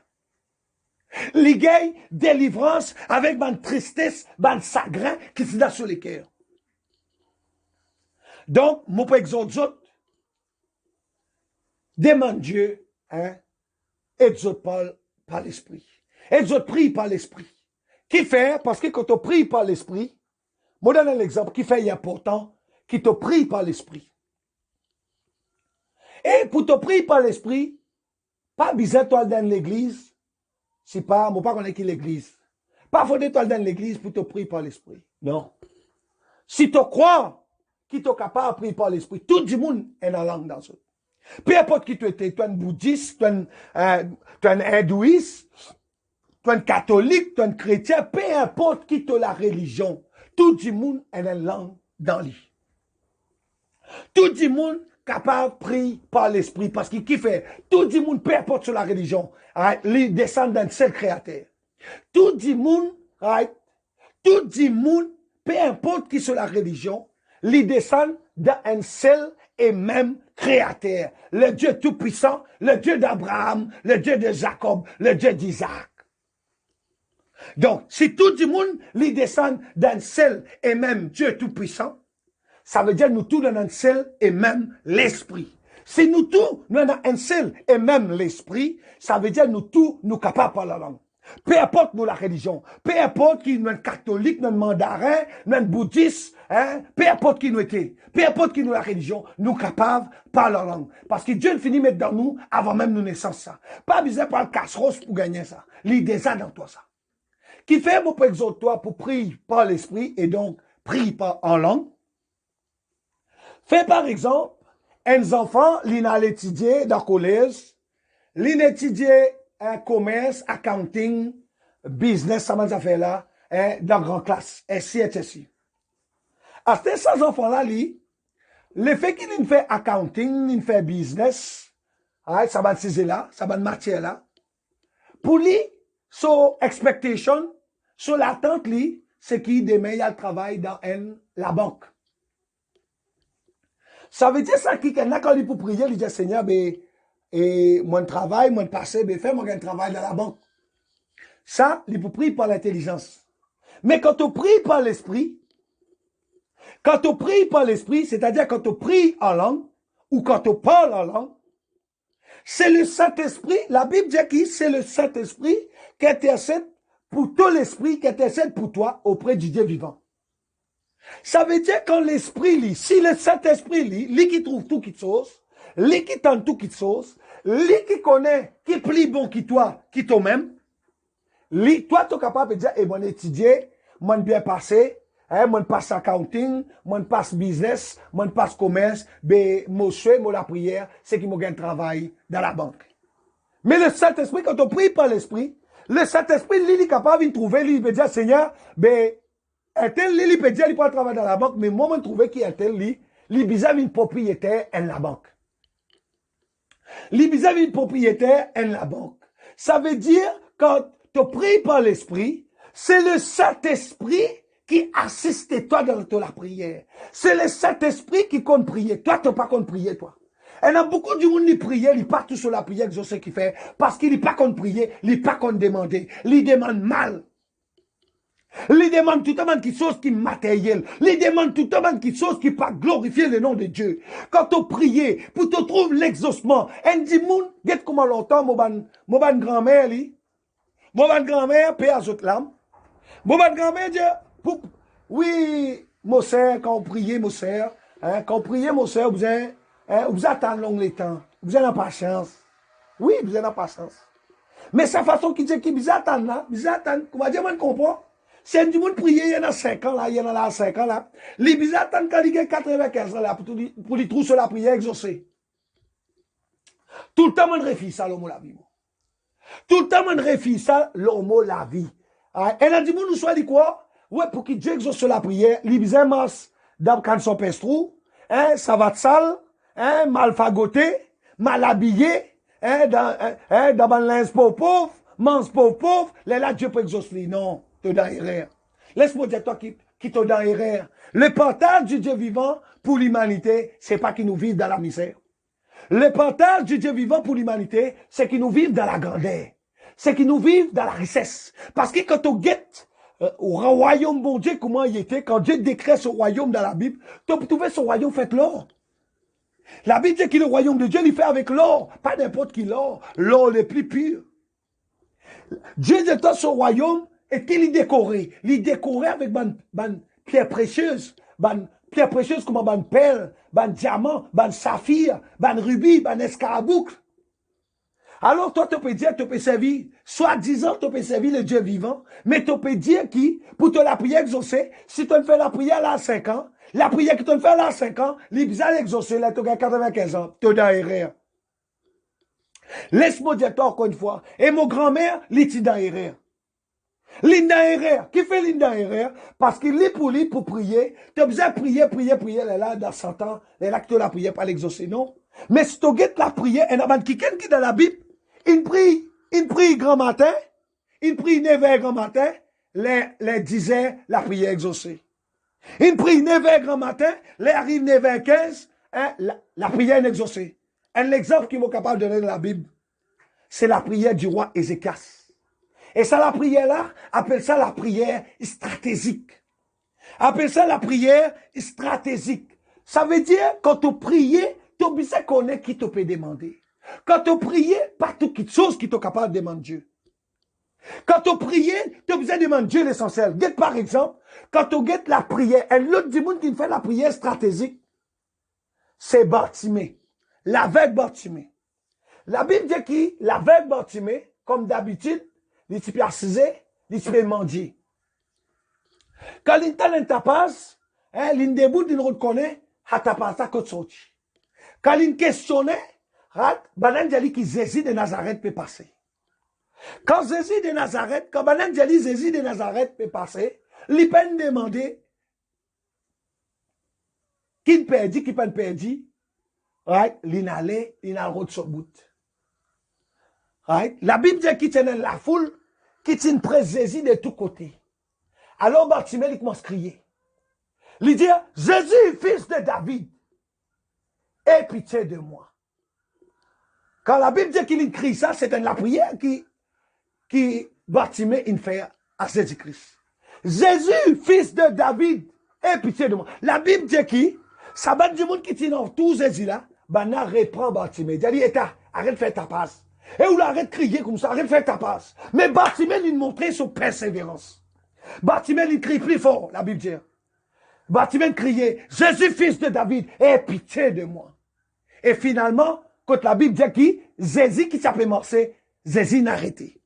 Les gagne délivrance avec ma tristesse, ma chagrin qui se dans sur les cœurs. Donc, mon père exhorte, demande Dieu, exhorte par l'esprit. Exhorte prie par l'esprit. Qui fait, parce que quand on prie par l'esprit, moi donne un exemple qui fait important, qui te prie par l'esprit. Et pour te prier par l'esprit, pas besoin de toi dans l'église. Si pas, moi pas connais qui l'église. Pas faudrait toi dans l'église pour te prier par l'esprit. Non. Si tu crois qu'il est capable de prier par l'esprit, tout le monde est dans la langue dans ça. Peu importe qui tu étais, tu es un bouddhiste, tu es un hindouiste, tu es un catholique, tu es un chrétien, peu importe qui tu la religion, tout le monde est dans la langue dans lui. Tout le monde capable de prier par l'esprit. Parce qu'il qui fait, tout le monde, peu importe sur la religion, il descend d'un seul créateur. Tout le monde, tout le monde, peu importe qui sur la religion, il descend d'un seul et même créateur. Le Dieu tout-puissant, le Dieu d'Abraham, le Dieu de Jacob, le Dieu d'Isaac. Donc, si tout le monde, il descend d'un seul et même Dieu tout-puissant, ça veut dire nous tous dans un seul et même l'esprit. Si nous tous nous avons un seul et même l'esprit, ça veut dire nous tous nous capables de parler la langue. Peu importe nous la religion, peu importe qui nous est catholique, nous mandarin, nous bouddhiste, peu importe qui nous était, peu importe qui nous la religion, nous capables de parler la langue. Parce que Dieu finit mettre dans nous avant même nous naissance ça. Pas besoin de prendre casse-rose pour gagner ça. L'idée ça dans toi ça. Qui fait mon exhorte toi pour prier par l'esprit et donc prier en langue. Fait par exemple, un enfant, il a étudié dans le collège, il a étudié un commerce, accounting, business, ça m'a fait là, dans la grande classe, ainsi et ainsi. À ces enfants-là, le fait qu'il fait accounting, il fait business, ça va se là, ça va matière là. Pour lui, son expectation, son l'attente, c'est qu'il demain, il a le travail dans la banque. Ça veut dire ça qui, quand il pour prier, il dit Seigneur, et mon travail, mon passé, fais moi un travail dans la banque. Ça, il pour prier par l'intelligence. Mais quand on prie par l'esprit, c'est-à-dire quand on prie en langue, ou quand on parle en langue, c'est le Saint-Esprit, la Bible dit que c'est le Saint-Esprit qui intercède pour tout l'esprit, qui intercède pour toi auprès du Dieu vivant. Ça veut dire quand l'esprit lit, si le Saint-Esprit lit, lui qui trouve tout qui te sauce, lui qui tente tout qui te sauce, lui qui connaît, qui plie bon qui toi, qui toi-même, lui, toi, tu es capable de dire, mon étudier, mon bien passé, mon passe accounting, mon passe business, mon passe commerce, mon souhait, mon la prière, c'est qui m'a gagné travail dans la banque. Mais le Saint-Esprit, quand on prie par l'Esprit, le Saint-Esprit, lui, il est capable de trouver, lui, il peut dire, Seigneur, un tel, il peut dire, il peut travailler dans la banque, mais moi, je trouve qu'il y a un tel, il bizarre une propriétaire en la banque. Il bizarre une propriétaire en la banque. Ça veut dire, quand tu pries par l'Esprit, c'est le Saint-Esprit qui assiste toi dans la prière. C'est le Saint-Esprit qui compte prier. Toi, tu n'as pas compte prier, toi. Et il y a beaucoup de monde qui priait, il part tout sur la prière, je sais qu'il fait, parce qu'il n'est pas qu'on prier, il n'est pas qu'on demander, il demande mal. Il demande tout le monde qui chose qui est matériel. Il demande tout le monde qui chose qui pas glorifier le nom de Dieu. Quand tu pries, pour te trouver l'exaucement, et dit moun, get comment longtemps, mon grand-mère, mon grand-mère, paix à autres l'âme. Mon grand-mère dit, oui, mon sœur, quand on priait, mon sœur, hein, quand on priait, mon sœur, vous attendez long les temps. Vous avez la patience. Oui, vous avez la patience. Mais sa façon qui dit qu'il vous attend là, vous attend, comment dire, on comprend? Si un du monde prier, il y en a 5 ans là, il y en a 5 ans là, les vous attend quand il y a 95 ans là, pour les trous sur la prière exaucée. Tout le temps, on refuse ça, l'homme la vie. Tout le temps, on refuse ça, l'homme la vie. Et là, du monde, nous soit dit quoi? Ouais, pour que Dieu exauce la prière, les vous masse, dans quand son pestrou, hein, ça va de sale, hein, mal fagoté, mal habillé, hein, dans un linge pauvre, mange pauvre, là, Dieu peut exaucer. Non, tu es dans l'erreur. Laisse-moi dire toi qui t'es dans l'erreur. Le partage du Dieu vivant pour l'humanité, c'est pas qu'il nous vive dans la misère. Le partage du Dieu vivant pour l'humanité, c'est qu'il nous vive dans la grandeur. C'est qu'il nous vive dans la richesse. Parce que quand on guette au royaume bon Dieu, comment il était, quand Dieu décrète ce royaume dans la Bible, tu peux trouver ce royaume fait l'or. La Bible dit que le royaume de Dieu, il fait avec l'or, pas n'importe qui l'or le plus pur. Dieu dit dans son royaume, et qu'il est décoré. Il est décoré avec des pierres précieuses, pierres précieuses comme des perles, des diamants, des saphirs, des rubis, des escarboucles. Alors toi, tu peux dire, tu peux servir, soi-disant, tu peux servir le Dieu vivant, mais tu peux dire qui, pour te la prière exaucée, si tu fais la prière là à 5 ans, la prière que tu fais là à 5 ans, l'ibza exaucée là, tu as 95 ans, tu es dans l'erreur. Laisse-moi dire toi encore une fois, et mon grand-mère, l'est dans l'erreur. Linda Herrera, qui fait Linda Herrera? Parce qu'il est pour lui, pour prier. Tu as besoin de prier, là, dans 100 ans, là, que tu la prière, pas l'exaucer, non? Mais si tu guettes la prière, il y a quelqu'un qui dans la Bible, il prie grand matin, il prie 9h grand matin, les 10 heures, la prière exaucée. Il prie 9h grand matin, les arrive 9h15, hein, la prière est exaucée. Un exemple qui m'est capable de donner dans la Bible, c'est la prière du roi Ézéchias. Et ça, la prière là, appelle ça la prière stratégique. Appelle ça la prière stratégique. Ça veut dire, quand tu pries, tu as besoin de connaître qui te peut demander. Quand tu pries, pas toute chose qui est capable de demander Dieu. Quand tu pries, tu as besoin de demander Dieu l'essentiel. Guette par exemple, quand tu guettes la prière, et l'autre du monde qui fait la prière stratégique, c'est Bartimée. L'aveugle Bartimée. La Bible dit qui, l'aveugle Bartimée, comme d'habitude, il s'est assisé, il s'est mendié. Quand il passe, il debout, il reconnaît, il passe à côté sorti. Quand il questionne, Banan Djali qui Jésus de Nazareth peut passer. Quand Jésus de Nazareth, quand Banan Djali Jésus de Nazareth peut passer, il peut demander qui perdit, qui peut perdre, il allait, il a route sur bout. Right? La Bible dit qu'il tient la foule, qui tient près Jésus de tous côtés. Alors Bartimée, il commence à crier. Il dit, Jésus, fils de David, aie pitié de moi. Quand la Bible dit qu'il crie ça, c'est la prière qui Bartimée fait à Jésus-Christ. Jésus, fils de David, aie pitié de moi. La Bible dit qui, ça bat du monde qui tient dans tout Jésus là, Bana reprend Bartimée. Il dit, arrête de faire ta passe. Et on arrête de crier comme ça, arrête de faire ta passe. Mais Bartimée, il montrait son persévérance. Bartimée, il crie plus fort, la Bible dit. Bartimée criait, Jésus, fils de David, aie pitié de moi. Et finalement, quand la Bible dit qui, Jésus qui s'appelait Morcé, Jésus n'a arrêté.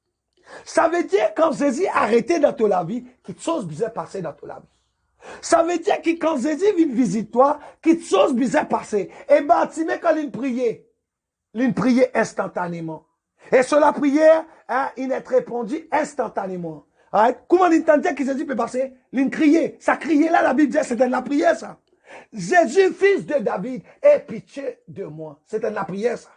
Ça veut dire quand Jésus a arrêté dans ta vie, quelque chose bizarre passé dans ta vie. Ça veut dire que quand Jésus vient visiter toi, quelque chose bizarre passé. Et Bartimée, quand il priait instantanément. Et sur la prière, il est répondu instantanément. Comment il entendait que Jésus peut passer? Il criait. Ça criait là, la Bible dit, c'était de la prière, ça. Jésus, fils de David, aie pitié de moi. C'était de la prière, ça.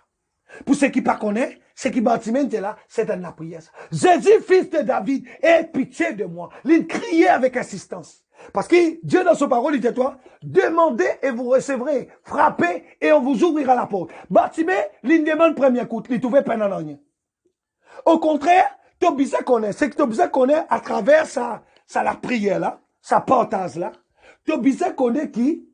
Pour ceux qui ne connaissent pas, ceux qui Bartimée était là, c'était de la prière, ça. Jésus, fils de David, aie pitié de moi. Il criait avec insistance. Parce que Dieu dans sa parole, il dit toi, demandez et vous recevrez, frappez et on vous ouvrira la porte. Bartimée, il demande premier coup, il trouve peine en rien. Au contraire, tu as besoin de connaître, c'est que tu as besoin de connaître à travers la prière là, sa portage là, tu as besoin de connaître qui,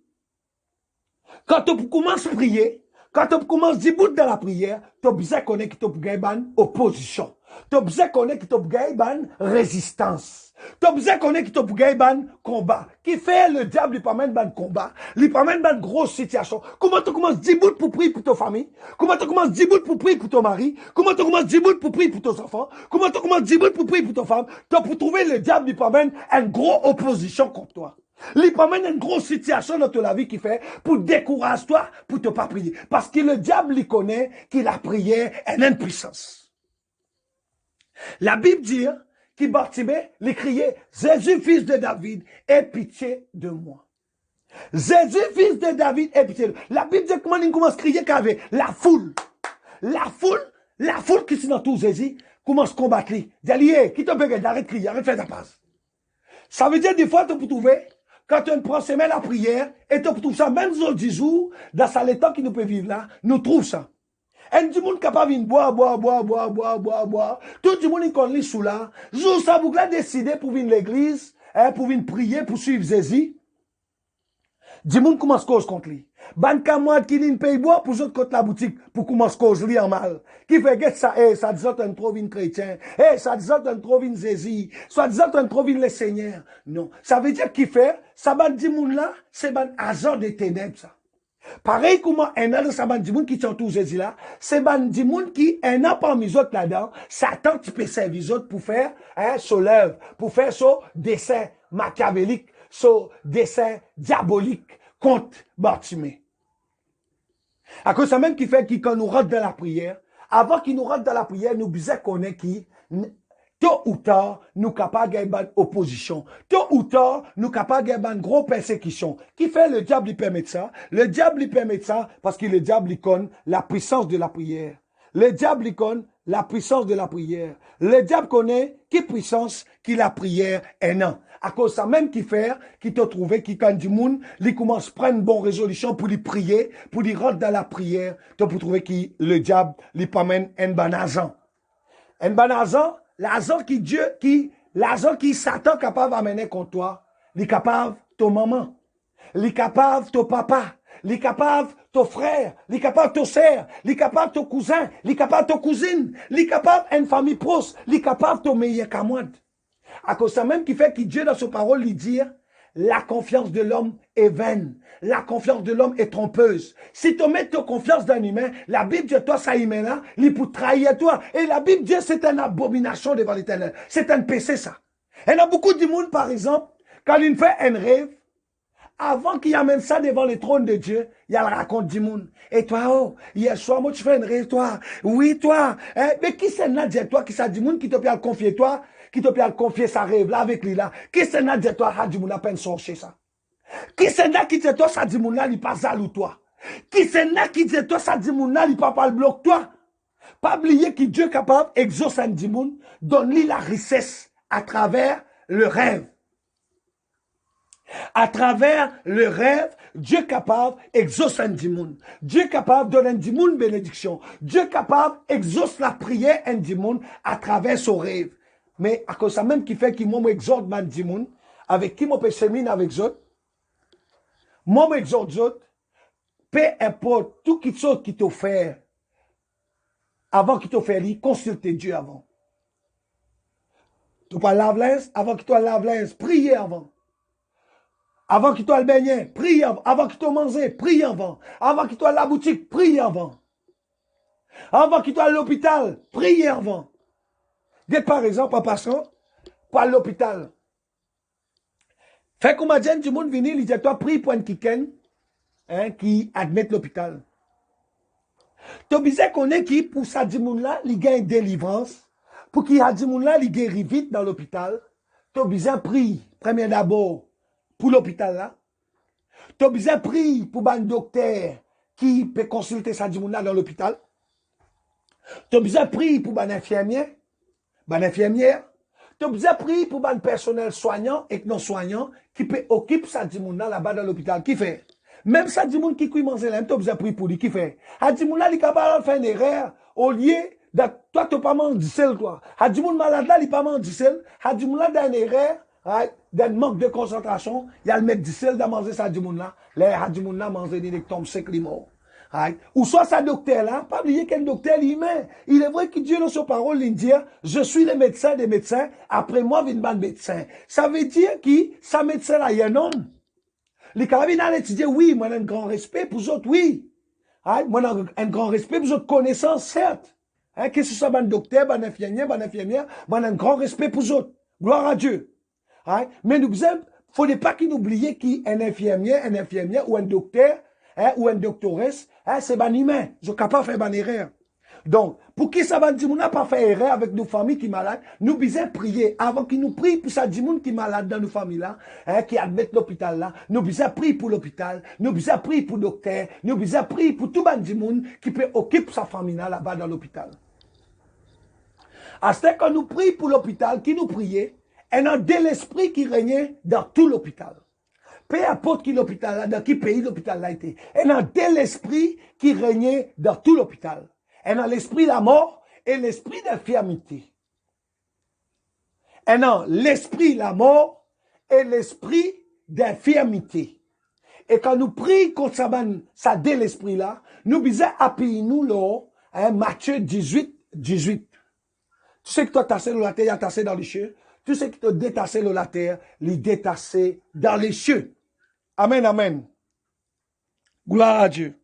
quand tu commences à prier, quand tu commences à dire dans la prière, tu as besoin de connaître que tu as une opposition. Tu as besoin de connaître que tu as une résistance. Tu as besoin de connaître que tu as un combat. Qui fait le diable, il permet un combat. Il permet une grosse situation. Comment tu commences 10 bouts pour prier pour ta famille? Comment tu commences 10 bouts pour prier pour ton mari? Comment tu commences 10 bouts pour prier pour tes enfants? Comment tu commences 10 bouts pour prier pour ta femme? Tu pour trouver le diable, il permet une grosse opposition contre toi. Il permet une grosse situation dans ta vie qui fait pour décourager toi, pour te pas prier. Parce que le diable, il connaît qu'il a prié en une puissance. La Bible dit qui Bartimée, il criait, Jésus, fils de David, aie pitié de moi. Jésus, fils de David, aie pitié de moi. La Bible dit comment il commence à crier qu'il y avait la foule. La foule qui est dans tout Jésus, commence à combattre. Il dit, qui te peut arrête de crier, arrête de faire ta passe. Ça veut dire des fois, tu peux trouver, quand tu prends semaine la prière, et tu peux trouver ça, même dans 10 jours, dans ça, les temps qui nous peut vivre là, nous trouvons ça. Et du monde capable de boire. Tout le monde qui connaît sous là. Jour ça, vous avez décidé pour venir à l'église, pour venir prier, pour suivre Jésus. Du monde commence cause contre lui. Ban camarade qui ne paye boire pour autres contre la boutique, pour commencer cause lui en mal. Qui fait que ça, ça dit que tu trop vin chrétien. Ça dit que tu trop vin Jésus. Ça dit que tu trop vin le Seigneur. Non. Ça veut dire qu'il fait, ça ban du monde là, c'est ban agent des ténèbres, ça. Pareil comment un an de sa bande du monde qui tient tout Jésus là, c'est bande du monde qui un an parmi les autres là-dedans, Satan tu peux servir les autres pour faire son œuvre, pour faire son dessin machiavélique, son dessin diabolique contre Bartimée. À cause ça même qui fait que quand nous rentre dans la prière, avant qu'il nous rentre dans la prière, nous besoin connaître qui tôt ou tard, nous capables de gagner une opposition. Tôt ou tard, nous capables de gagner une grosse persécution. Qui fait le diable, il permet ça? Le diable, il permet ça parce que le diable, il connaît la puissance de la prière. Le diable, il connaît la puissance de la prière. Le diable connaît quelle puissance que la prière est non. À cause ça même qui fait, qui te trouvé, qui quand du monde, il commence à prendre une bonne résolution pour lui prier, pour lui rentrer dans la prière, tu peux trouver que le diable, lui permet un bon agent. Un bon agent, l'argent l'argent qui Satan capable d'amener contre toi, il est capable ton maman, il est capable ton papa, il est capable ton frère, il est capable ton sœur, il est capable ton cousin, il est capable ton cousine, il est capable une famille proche, il est capable ton meilleur camarade. À cause de ça même qui fait que Dieu dans sa parole lui dit, la confiance de l'homme est vaine. La confiance de l'homme est trompeuse. Si tu mets ta confiance dans un humain, la Bible dit toi, ça humain là, il peut trahir toi. Et la Bible dit c'est une abomination devant l'Éternel. C'est un péché ça. Il y a beaucoup de monde, par exemple, quand il fait un rêve, avant qu'il amène ça devant le trône de Dieu, il y a le raconte du monde. Et toi, oh, hier soir, moi, tu fais un rêve, toi. Oui, toi. Mais qui c'est Nadia, toi, qui ça du monde qui te peut confier, toi, qui te peut confier sa rêve, là, avec lui, là. Qui c'est Nadia, toi, a du monde à peine sorcier, ça. Qui c'est Nadia, qui dit, toi, ça du monde, là, il pas zalou, toi. Qui c'est Nadia, qui dit, toi, ça du monde, là, il pas le bloc, toi. Pas oublier que Dieu est capable d'exaucer un du monde, donne-lui la richesse à travers le rêve. À travers le rêve, Dieu est capable d'exaucer un monde. Dieu est capable de donner un monde bénédiction. Dieu est capable d'exaucer la prière un monde à travers son rêve. Mais à cause de ça même qui fait qu'il m'exhorte un monde, avec qui moi peux séminer avec eux, moi m'exhorte eux, peu importe tout qui t'offre, avant qu'il t'offre, consulte Dieu avant. Tu pas lave-linge, avant qu'il te lave-linge, priez avant. Avant qu'il te le baigner, prie avant. Avant qu'il te mange, prie avant. Avant qu'il te à la boutique, prie avant. Avant qu'il te à l'hôpital, prie avant. Dès par exemple, en passant, par l'hôpital. Fait qu'on m'a dit, du monde venir, il dit, toi, prie pour un kiken, qui admet l'hôpital. Tu as besoin qu'on ait qui, pour ça, du monde là, il gagne délivrance. Pour qu'il y ait du monde là, il guérit vite dans l'hôpital. Tu as besoin de prier, premier d'abord, pour l'hôpital là. Tu as besoin de prier pour un docteur qui peut consulter ça du monde là dans l'hôpital. Tu as besoin de prier pour un infirmier. Tu tu as besoin de prier pour un personnel soignant et non soignant qui peut occuper ça dimouna là-bas dans l'hôpital. Qui fait? Même ça dimoun qui cuit manger là, tu as besoin de prier pour lui. Qui fait? A dimouna, il est capable de faire une erreur au lieu de toi, tu n'as pas mangé seul, toi. A dimoun malade là, il n'a pas mangé seul. A dimouna, dans une erreur, d'un manque de concentration, il y a le mettre du sel dans manger ça dimoun là. Là, a dimoun là, manger il tombe sec, il mort. Ou soit sa docteur là, pas oublier qu'un docteur humain. Il est vrai que Dieu dans sa parole, il dit, je suis le médecin des médecins, après moi vient le médecin. Ça veut dire que sa médecin là, il y a un homme. Les carabiners étudier, oui, moi j'ai un grand respect pour eux autres, oui. Moi j'ai un grand respect pour eux autres connaissances, certes. Que ce soit un docteur, un infirmière, moi j'ai un grand respect pour eux autres. Gloire à Dieu. Mais nous ne faut pas qu'il oublie qu'un infirmière ou un docteur, ou un doctoresse, c'est un humain. Ils sont capables de faire une erreur. Donc, pour qui ça va dire, on n'a pas fait erreur avec nos familles qui sont malades, nous devons prier. Avant qu'ils nous prient pour ça, dit qui est malade dans nos familles là, qui admettent l'hôpital là, nous devons prier pour l'hôpital, nous devons prier pour le docteur, nous devons prier pour tout le monde qui peut occuper sa famille là-bas dans l'hôpital. À ce quand nous prions pour l'hôpital, qui nous priait, et dans de l'esprit qui régnait dans tout l'hôpital. Peu importe qui l'hôpital là, dans quel pays l'hôpital là était. Et dans de l'esprit qui régnait dans tout l'hôpital. Et dans l'esprit de la mort et l'esprit d'infirmité. Et dans l'esprit de la mort et l'esprit d'infirmité. Et quand nous prions contre ça de l'esprit là, nous disons appuyer nous là, Matthieu 18, 18. Tu sais que toi tassé dans la terre, il a tassé dans les cieux. Tu sais que tu as détassé dans la terre, il détassé dans les cieux. Amen, amen. Gloire à Dieu.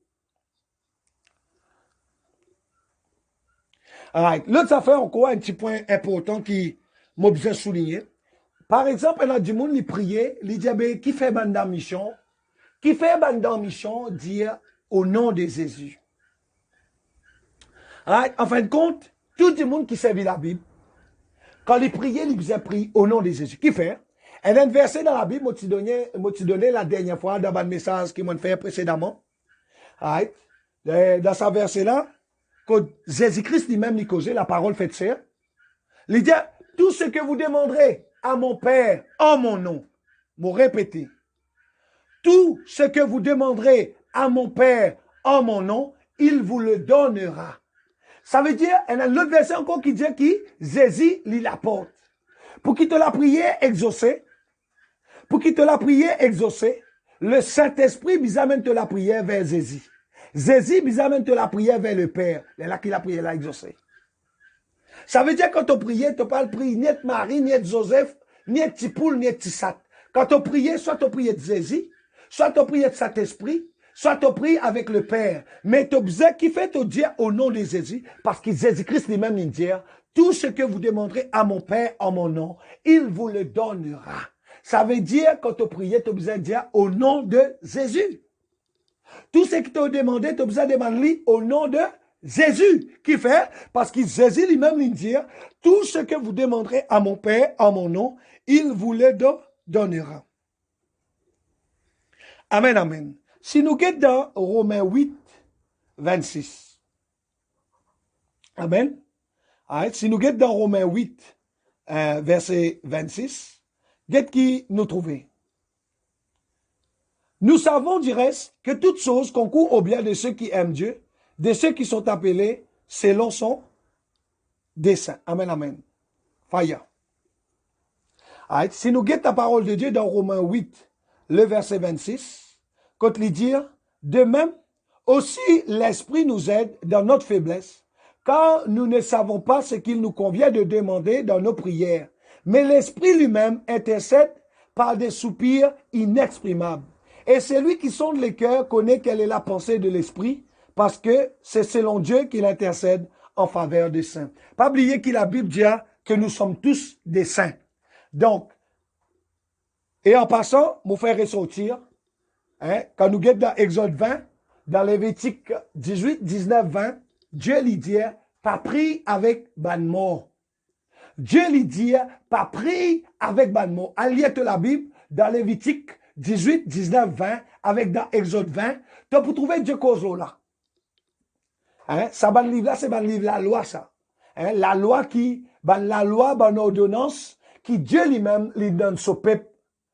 Right. L'autre affaire, encore un petit point important qui m'a besoin de souligner. Par exemple, il y a du monde qui priait, il dit, qui fait bande mission? Qui fait bande mission, dire au nom de Jésus. Right. En fin de compte, tout le monde qui servit la Bible, quand il priait, il faisait prier au nom de Jésus. Qui fait? Et un verset dans la Bible, moi donné la dernière fois dans le message qui m'a fait précédemment. Right. Dans ce verset-là, quand Jésus-Christ lui-même lui causait la parole faite chair, il dit, tout ce que vous demanderez à mon Père en mon nom, vous répétez, tout ce que vous demanderez à mon Père en mon nom, il vous le donnera. Ça veut dire, il y a l'autre verset encore qui dit que Jésus lui l'apporte. Pour qu'il te la prière exaucée, le Saint-Esprit vous amène te la prière vers Jésus. Jésus vous amène te la prière vers le Père. C'est là qu'il a prié, là exaucé. Ça veut dire que quand tu pries, tu n'as pas le prier ni de Marie, ni de Joseph, ni de Tipoul, ni de Tissat. Quand tu pries, soit tu pries de Jésus, soit tu pries de Saint-Esprit, soit tu pries avec le Père. Mais tu as besoin qui fait te dire au nom de Jésus, parce que Jésus-Christ lui-même il dit, tout ce que vous demanderez à mon Père en mon nom, il vous le donnera. Ça veut dire, quand tu pries, tu as besoin de dire au nom de Jésus. Tout ce que tu as demandé, tu as besoin de demander au nom de Jésus. Qui fait? Parce que Jésus lui-même lui dit, tout ce que vous demanderez à mon Père en mon nom, il vous le donnera. Amen, amen. Si nous guettons dans Romains 8, 26. Amen. Right. Si nous guettons dans Romains 8, verset 26, guette qui nous trouvez. Nous savons du reste que toute chose concourt au bien de ceux qui aiment Dieu, de ceux qui sont appelés selon son dessein. Amen, amen. Fire. Right. Si nous guettons la parole de Dieu dans Romains 8, le verset 26, quand il dit, de même, aussi l'Esprit nous aide dans notre faiblesse, car nous ne savons pas ce qu'il nous convient de demander dans nos prières. Mais l'Esprit lui-même intercède par des soupirs inexprimables. Et celui qui sonde les cœurs connaît quelle est la pensée de l'Esprit, parce que c'est selon Dieu qu'il intercède en faveur des saints. Pas oublier que la Bible dit que nous sommes tous des saints. Donc, et en passant, mon frère ressortir, quand nous guettons dans Exode 20, dans Lévitique 18, 19, 20, Dieu lui dit, pas pris avec ban mort. Dieu lui dit, pas pris avec ban mort. Allié de la Bible, dans Lévitique 18, 19, 20, avec dans Exode 20, tu peux trouver Dieu cause là. Ça ban livre là, c'est ban livre la loi ça. La loi qui, ban la loi, ban ordonnance, qui Dieu lui-même lui donne son peuple.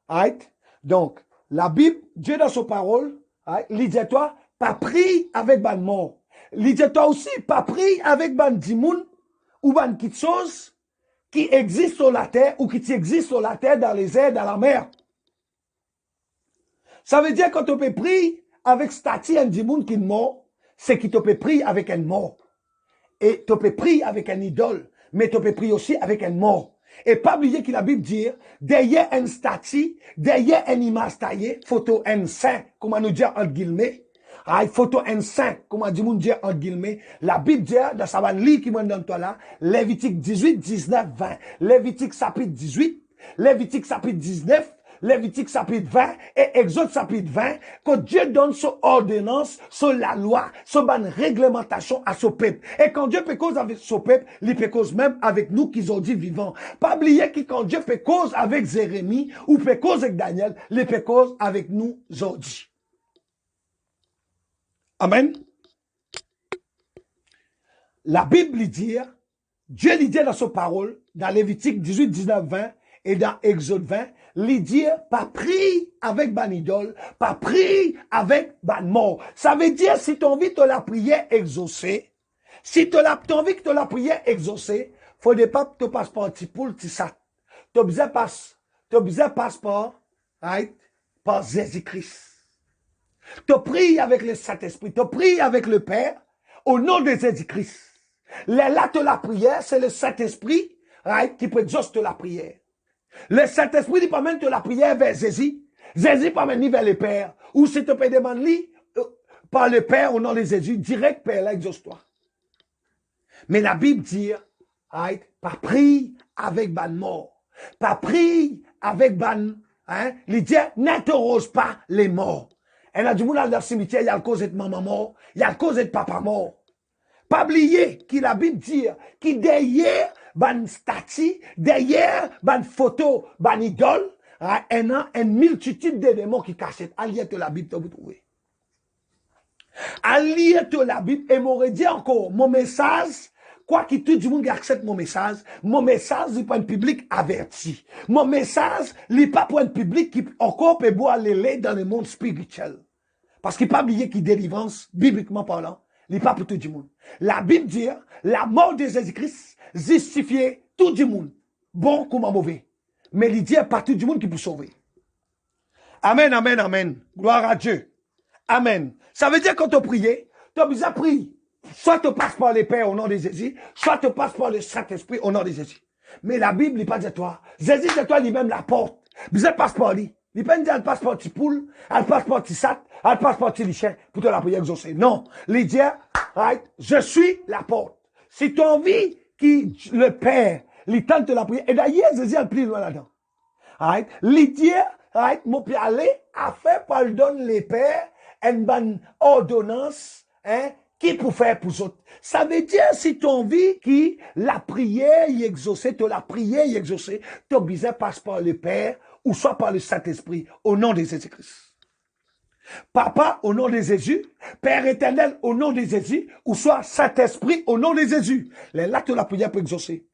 Right? Donc, la Bible, Dieu dans sa parole, right? Il dit toi, pas pris avec ban mort. Il dit toi aussi, pas pris avec ban dimoun ou ban quelque chose qui existe sur la terre ou qui existe sur la terre, dans les airs, dans la mer. Ça veut dire que tu peux pris avec statue un dimoun qui est mort, c'est que tu peux pris avec un mort. Et tu peux pris avec un idole, mais tu peux pris aussi avec un mort. Et pas oublier que la Bible dit, derrière un statue, derrière un image taillée, photo un saint, comment nous dire entre guillemets, photo un saint, comment nous dire entre guillemets, la Bible dit, dans sa livre qui m'a donné toi là, Lévitique 18, 19, 20, Lévitique chapitre 18, Lévitique chapitre 19, Lévitique chapitre 20 et Exode chapitre 20, que Dieu donne son ordonnance, sur la loi, son bonne réglementation à son peuple. Et quand Dieu peut cause avec son peuple, il peut cause même avec nous qui ont dit vivants. Pas oublier que quand Dieu peut cause avec Jérémie ou peut cause avec Daniel, il peut cause avec nous aujourd'hui. Amen. La Bible dit, Dieu lui dit dans sa parole, dans Lévitique 18, 19, 20, et dans Exode 20, il dit, pas pris avec ban idole, pas pris avec ban mort. Ça veut dire, si tu as envie de la prière exaucée, si tu as envie de la prière exaucée, faudrait pas que tu passes par un petit poule, tu sais. Tu as besoin de passeport, right, par Jésus-Christ. Tu pries avec le Saint-Esprit, tu pries avec le Père, au nom de Jésus-Christ. L'acte de la prière, c'est le Saint-Esprit, right, qui peut exaucer la prière. Le Saint-Esprit dit pas même de la prière vers Jésus. Jésus pas même vers le Père. Ou si tu peux demander par le Père au nom de Jésus, direct Père, là, exauce-toi. Mais la Bible dit, right, pas pris avec ban mort. Pas pris avec ban, hein, il dit, n'interroge pas les morts. Et là, du monde dans le cimetière, il y a le cause de maman mort, il y a le cause de papa mort. Pas oublier qu'il la Bible dit, qui derrière ban statue, derrière ban photo, ban idole, il y a une multitude d'éléments qui cachent. Allié de la Bible, vous trouvez. Allié de la Bible, et m'aurait dit encore, mon message, quoi que tout le monde accepte mon message n'est pas un public averti. Mon message n'est pas pour un public qui encore peut boire les laits dans le monde spirituel. Parce qu'il n'est pas oublié qu'il délivrance, bibliquement parlant, il n'est pas pour tout le monde. La Bible dit, la mort de Jésus-Christ justifiait tout le monde, bon comme mauvais. Mais il dit, pas tout le monde qui peut sauver. Amen, amen, amen. Gloire à Dieu. Amen. Ça veut dire que quand tu pries, tu as besoin de prier. Soit tu passes par les pères au nom de Jésus, soit tu passes par le Saint-Esprit au nom de Jésus. Mais la Bible n'est pas de toi. Jésus de toi lui-même la porte. Vous êtes passe par lui. Il ne pas dire elle passe par petit poule, elle passe par petit sat, elle passe par petit lichet pour te la prière exaucée. Non. Il dit, right, je suis la porte. Si tu as envie que le Père, il tente la prière, et d'ailleurs, Jésus a plus loin là-dedans. Right? Il dit, right, mon pied aller, a fait pardon les pères, une bonne ordonnance, hein, qui pour faire pour autres. Ça veut dire, si tu as envie que la prière y exaucée, tu la prière y exaucée, tu as besoin passe par le Père, ou soit par le Saint-Esprit, au nom de Jésus-Christ. Papa, au nom de Jésus, Père éternel, au nom de Jésus, ou soit Saint-Esprit, au nom de Jésus. Là, tu la prière pour exaucer.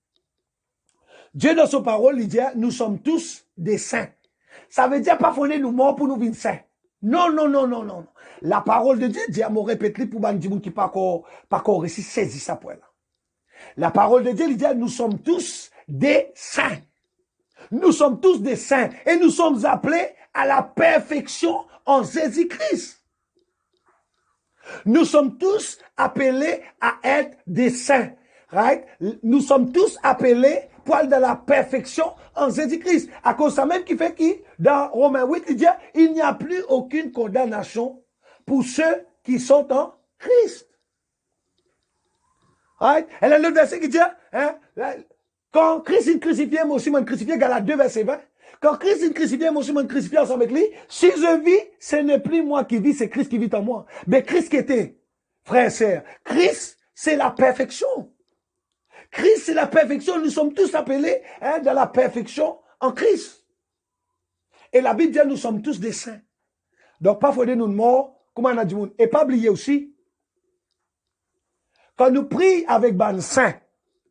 Dieu, dans sa parole, il dit, nous sommes tous des saints. Ça veut dire pas faut nous morts pour nous vivre saints. Non, non, non, non, non. La parole de Dieu dit, à mon répéter pour ban di moun qui pas encore réussi saisi ça pour là. La parole de Dieu, il dit, nous sommes tous des saints. Nous sommes tous des saints et nous sommes appelés à la perfection en Jésus-Christ. Nous sommes tous appelés à être des saints. Right? Nous sommes tous appelés pour aller dans la perfection en Jésus-Christ. À cause de ça même qui fait que dans Romains 8, il dit, il n'y a plus aucune condamnation pour ceux qui sont en Christ. Right? Et là, le verset qui dit, hein, quand Christ est crucifié, moi aussi, je crucifié, Galates 2, verset 20. Quand Christ est crucifié, moi aussi, je crucifié ensemble avec lui. Si je vis, ce n'est plus moi qui vis, c'est Christ qui vit en moi. Mais Christ qui était, frère et sœur, Christ, c'est la perfection. Christ, c'est la perfection. Nous sommes tous appelés, hein, dans la perfection en Christ. Et la Bible dit, nous sommes tous des saints. Donc, pas faudrait nous morts, comme on a dit, et pas oublier aussi, quand nous prions avec ban saint,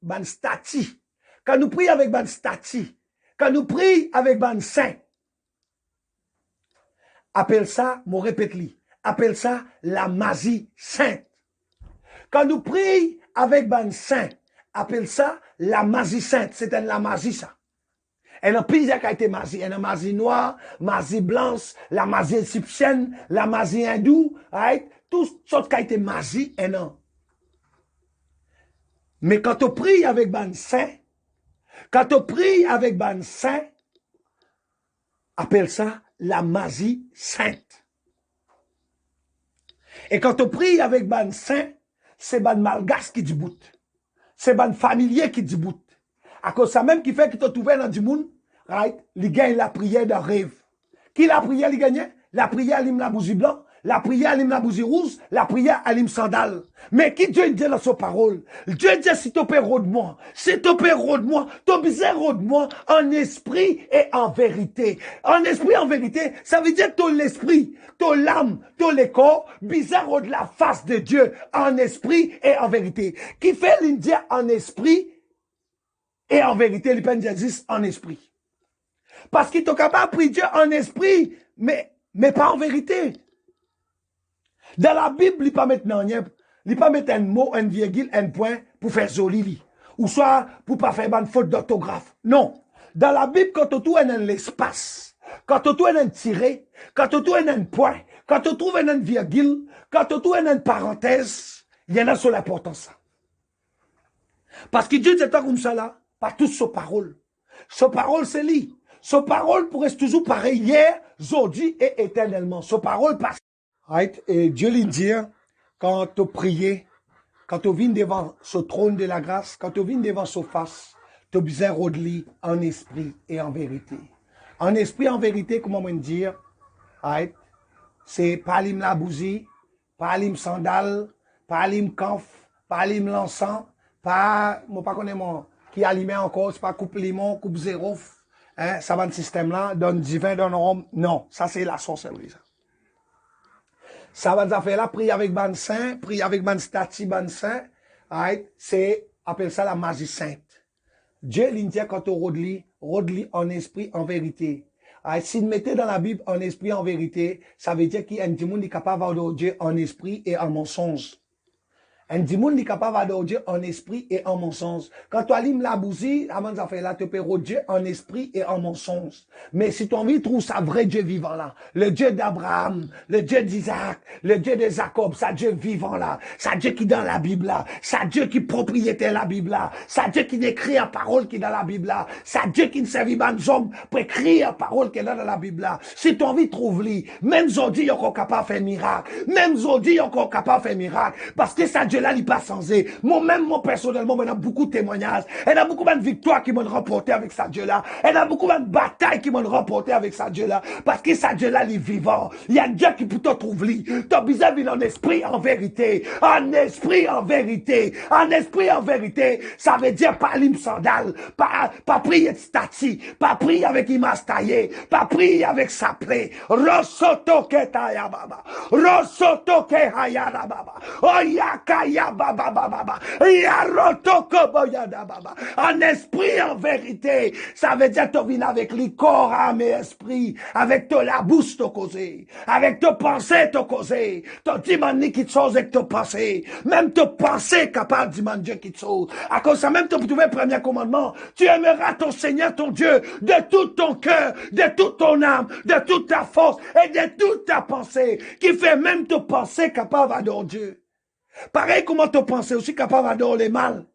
ban stati, quand nous prions avec ban stati, Quand nous prions avec ban saint, appelle ça, mon répète-li, appelle ça la magie sainte. Quand nous prions avec ban saint, appelle ça la magie sainte. C'est la magie ça. Elle a plusieurs qui a été magie. Elle a magie noire, magie blanche, la magie égyptienne, la magie hindoue, right? Toutes sortes qui a été magie, elle a. Mais quand on prie avec ban saint, quand on prie avec ban saint, appelle ça la magie sainte. Et quand on prie avec ban saint, c'est ban malgache qui dit bout. C'est ban familier qui dit bout. À cause ça même qui fait que tu te ouvert dans du monde, right? Il gagne la prière d'un rêve. Qui la prière, il gagne? La prière, il la bougie blanc. La prière, il la bougie rouge. La prière, il sandale. Mais qui Dieu dit dans sa parole? Dieu dit, si tu peux de moi, si tu peux de moi, tu besoin de moi en esprit et en vérité. En esprit et en vérité, ça veut dire que tu l'esprit, tu l'âme, tu le corps, bizarre de la face de Dieu en esprit et en vérité. Qui fait l'Indien en esprit et en vérité, les peines existent en esprit. Parce qu'il est capable de prier Dieu en esprit, mais pas en vérité. Dans la Bible, il ne peut pas mettre un mot, une virgule, un point pour faire joli. Ou soit pour pas faire une faute d'orthographe. Non. Dans la Bible, quand tu trouves un l'espace, quand tu trouves un tiré, quand tu trouves un point, quand tu trouves une virgule, quand tu trouves une parenthèse, il y en a sur l'importance. Parce que Dieu dit comme ça là, pas toute sa parole. Sa parole, c'est lui. Sa parole pourrait toujours pareil hier, aujourd'hui et éternellement. Sa parole passe. Right? Et Dieu lui dit, quand tu pries, quand tu viens devant ce trône de la grâce, quand tu viens devant sa face, tu as besoin de lui en esprit et en vérité. En esprit et en vérité, comment on dire, right? C'est pas l'hymne la bougie, pas l'hymne sandal, pas l'hymne camf, pas l'hymne l'encens, pas, moi pas connais moi, qui allumait encore, c'est pas coupe limon, coupe zéro, hein, ça va le système là, donne divin, donne homme. Non, ça c'est la sorcellerie, ça. Ça va faire là, prier avec ban saint, prier avec ban statue, ban saint, right? C'est, appelle ça la magie sainte. Dieu, il dit quand on rodli en esprit, en vérité. Right? S'il mettait dans la Bible en esprit, en vérité, ça veut dire qu'il y a un démon qui est capable d'adorer Dieu en esprit et en mensonge. Un démon qui est capable d'adorer Dieu en esprit et en mensonge. Quand tu allumes la bougie, avant de faire là, tu peux adorer Dieu en esprit et en mensonge. Mais si tu as envie de trouver ça vrai Dieu vivant là, le Dieu d'Abraham, le Dieu d'Isaac, le Dieu de Jacob, ça Dieu vivant là, ça Dieu qui est dans la Bible là, ça Dieu qui est propriétaire la Bible là, ça Dieu qui écrit la parole qui est dans la Bible là, ça Dieu qui ne servit pas de hommes pour écrire la parole qui est dans la Bible là. Si tu as envie de trouver, même aujourd'hui, il est encore capable de faire miracle. Même aujourd'hui, il est encore capable de faire miracle. Parce que ça Dieu là, il pas changé. Moi, personnellement, il y a beaucoup de témoignages. Il y a beaucoup de victoires qui m'ont remporté avec ça Dieu là. Il y a beaucoup de batailles qui m'ont remporté avec ça Dieu là. Parce que ça Dieu là, il est vivant. Il y a Dieu qui peut te trouver. Tu as besoin en esprit, en vérité. En esprit, en vérité. En esprit, en vérité. Ça veut dire pas l'hymne sandal. Pas prier de statue. Pas prier avec image taillée. Pas prier avec sa plaie. Rosoto ke taya baba. Rosoto ke hayara baba. Oyakaya baba baba. Yarotoko boyada baba. En esprit, en vérité. Ça veut dire que tu viens avec le corps, âme et esprit. Avec ton la bouche, te causer. Avec tes pensées, te causer. Ton demande qui te chose avec tes pensées. Même tes pensées capables de demander Dieu qui te chose. À cause ça, même tu trouver le premier commandement. Tu aimeras ton Seigneur, ton Dieu, de tout ton cœur, de toute ton âme, de toute ta force et de toute ta pensée. Qui fait même tes pensées capables d'adorer Dieu. Pareil comment tes pensées aussi capables d'adorer les mal.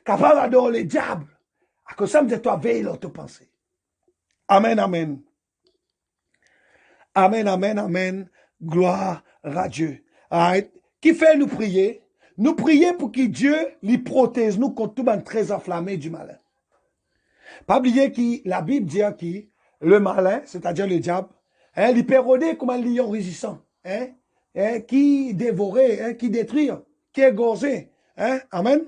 Capable d'adorer les diables. À cause ça, me dit toi, veille dans tes pensées. Amen, amen. Amen, amen, amen. Gloire à Dieu. Right? Qui fait nous prier? Nous prier pour que Dieu lui protège nous contre tout le très enflammé du malin. Pas oublier que la Bible dit que le malin, c'est-à-dire le diable, hein, il peut rôder comme un lion résistant, hein, qui dévorait, hein, qui détruit, qui égorgeait. Hein, amen.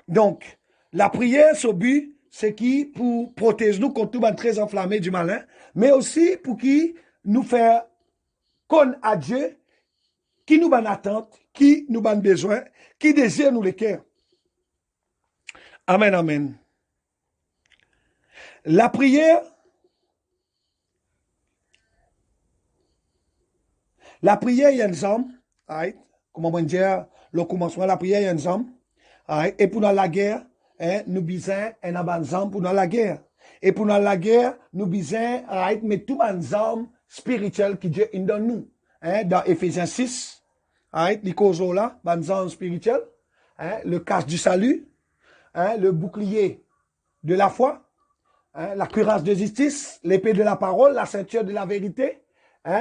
Donc, la prière, ce but, c'est qui pour protéger nous contre tout le très enflammé du malin, mais aussi pour qui nous faire connaître à Dieu, qui nous ban attente, qui nous ban besoin, qui désire nous les cœurs. Amen, amen. La prière, il y a une homme, comment on dit, le commencement, la prière, il y a une homme, et pour la guerre, nous besoin un avanzam pour la guerre. Et pour la guerre, nous besoin, mettre tout les hommes spirituels qui Dieu donne nous. Dans Ephésiens 6, les causes là, les hommes spirituels, le casque du salut, le bouclier de la foi, la cuirasse de justice, l'épée de la parole, la ceinture de la vérité,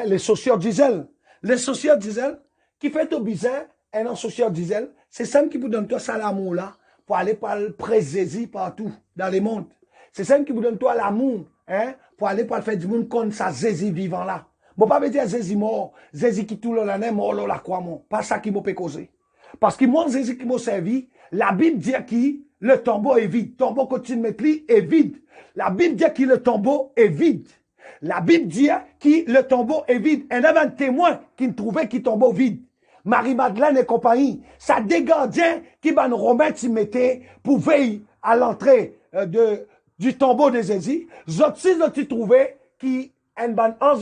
les chaussures d'Israël. Les chaussures d'Israël, qui fait au besoin, un chaussure d'Israël, c'est ça qui vous donne toi ça l'amour là, pour aller par le présaisi partout, dans les mondes. C'est ça qui vous donne toi l'amour, pour aller par le faire du monde comme ça, Jésus vivant là. Bon, pas me dire Jésus mort, Jésus qui tout l'année mort, la croix mort. Pas ça qui m'a fait causer. Parce que moi, Jésus qui m'a servi, la Bible dit qui le tombeau est vide. Le tombeau continue de mettre est vide. La Bible dit que le tombeau est vide. La Bible dit que le tombeau est vide. Et il y avait un témoin qui ne trouvait que le tombeau vide. Marie-Madeleine et compagnie. Ça des gardiens qui van Romain qui mettait pour veiller à l'entrée du tombeau de Jésus. Zotsi trouvaient qui un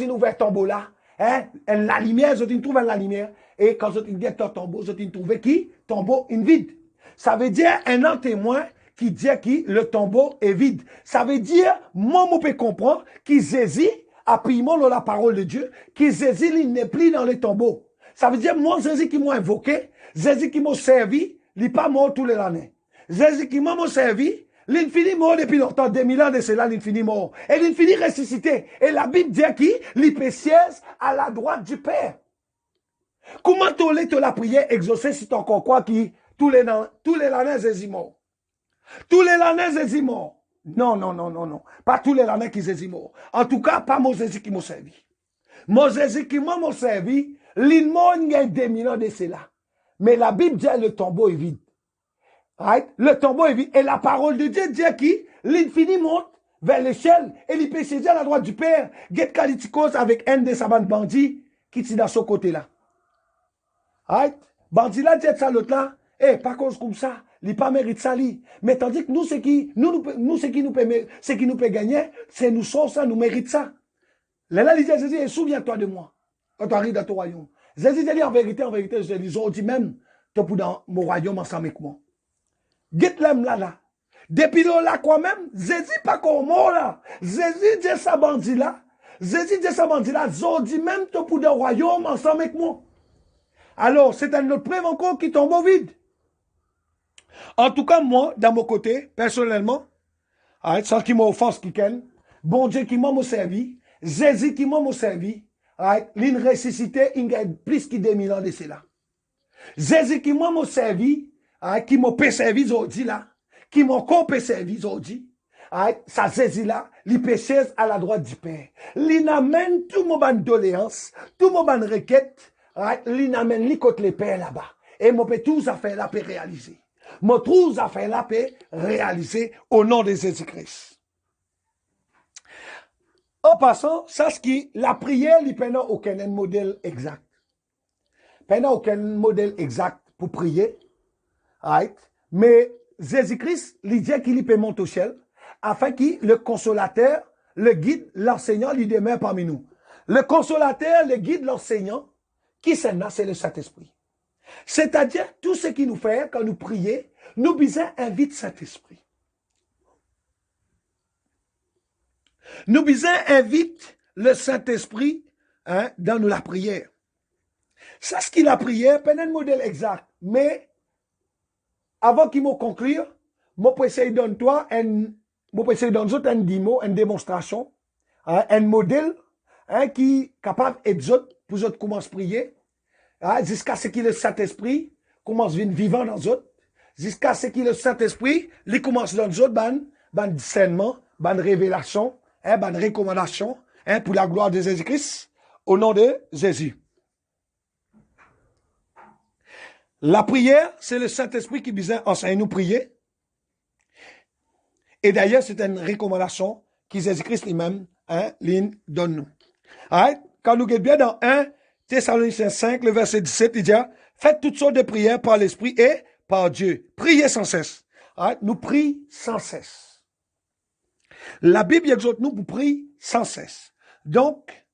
ouvert tombeau là. La lumière, ils trouvent la lumière. Et quand ils disent tombeau, ils trouvent qui? Tombeau in vide. Ça veut dire un témoin qui dit que le tombeau est vide. Ça veut dire, moi, je peux comprendre que Jésus, appuie-moi la parole de Dieu, que Jésus, il n'est plus dans le tombeau. Ça veut dire, moi, Jésus qui m'a invoqué, Jésus qui m'a servi, il n'est pas mort tous les années. Jésus qui m'a servi, l'infini mort depuis longtemps, 2000 ans de cela, l'infini mort. Et l'infini ressuscité. Et la Bible dit qui? L'hypéciès à la droite du Père. Comment tu la prière exaucée si tu encore quoi qui tous les années Jésus mort? Tous les années Jésus mort. Non, non, non, non, non. Pas tous les années qui Jésus mort. En tout cas, pas mon Jésus qui m'a servi. Mon Jésus qui m'a servi, l'immonde il y a 2000 ans de cela. Mais la Bible dit le tombeau est vide. Right? Le tombeau est vide. Et la parole de Dieu dit qui l'infini monte vers l'échelle et l'hypéciès à la droite du Père. Get Kalitikos avec un de sa bande bandits qui est dans ce côté-là. Right? Bandit là dit ça l'autre là. Eh, pas cause comme ça. Il pas mérite ça, lui. Mais tandis que nous, ce qui nous peut gagner, c'est nous sommes ça, nous mérite ça. Là, il dit à Jésus, souviens-toi de moi. Quand tu arrives dans ton royaume. Jésus dit en vérité, je dis, ils dit même, tu es dans mon royaume ensemble avec moi. Get l'homme là. Depuis là, quoi même, Jésus pas comme moi là. Jésus dit ça bandit là. Jésus dit ça bandit là. Ils dit même, tu es dans le royaume ensemble avec moi. Alors, c'est un autre preuve encore qui tombe au vide. En tout cas, moi, dans mon côté, personnellement, sans qu'il m'offense quelqu'un, bon Dieu qui m'a servi, Jésus qui m'a servi, l'in ressuscité, il y a plus que 2000 ans de cela. Jésus qui m'a servi, qui m'a servi aujourd'hui là, qui m'a encore servi aujourd'hui, ça Jésus là, il péchés à la droite du Père. Il amène tout mon ban doléance, tout mon ban requête, il amène les côté les pères là-bas. Et mon peut tous affaires là peut réaliser. Mon tous affaires là peut réaliser au nom de Jésus-Christ. En passant, ça ce qui, la prière, il n'y a aucun modèle exact. Il n'y a aucun modèle exact pour prier. Right? Mais Jésus-Christ, il dit qu'il peut monter au ciel, afin que le consolateur, le guide, l'enseignant, il demeure parmi nous. Le consolateur, le guide, l'enseignant, qui c'est là, c'est le Saint-Esprit. C'est-à-dire, tout ce qui nous fait quand nous prions, nous besoin invite Saint-Esprit. Nous besoin invite le Saint-Esprit dans la prière. Ça, ce qui la prière, pas un modèle exact. Mais, avant qu'il me conclure, je peux essayer de donner une démonstration, un modèle qui est capable d'être pour autres commencer à prier, jusqu'à ce que le Saint-Esprit commence à venir vivant dans eux, jusqu'à ce que le Saint-Esprit lui commence dans eux, ban discernement, ban révélation, ban recommandation, pour la gloire de Jésus-Christ, au nom de Jésus. La prière, c'est le Saint-Esprit qui vient enseigner nous prier. Et d'ailleurs, c'est une recommandation que Jésus-Christ lui-même donne nous. Quand nous regardons bien dans 1 Thessaloniciens 5, le verset 17, il dit, faites toutes sortes de prières par l'Esprit et par Dieu. Priez sans cesse. Nous prions sans cesse. La Bible exhorte nous pour prier sans cesse. Donc,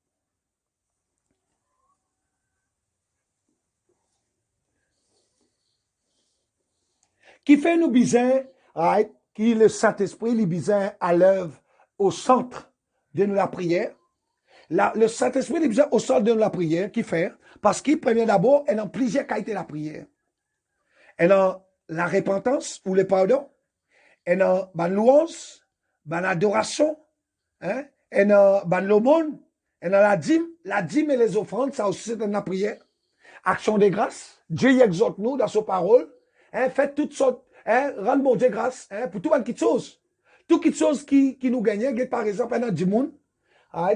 qui fait nous besoin, right, qui le Saint-Esprit, les besoin à l'œuvre au centre de la prière. Le Saint-Esprit, les besoin au centre de la prière, qui fait, parce qu'il prenait d'abord, elle a plusieurs qualités de la prière. Elle a la repentance ou le pardon, elle a la louange, l'adoration, hein, elle a l'aumône, elle a la dîme et les offrandes, ça aussi c'est dans la prière. Action de grâce, Dieu y exhorte nous dans sa parole, hein, faites toutes sortes, hein, rendre bon Dieu grâce, hein, pour tout le monde chose. Tout quelque chose qui nous gagne, par exemple, dans du monde, hein,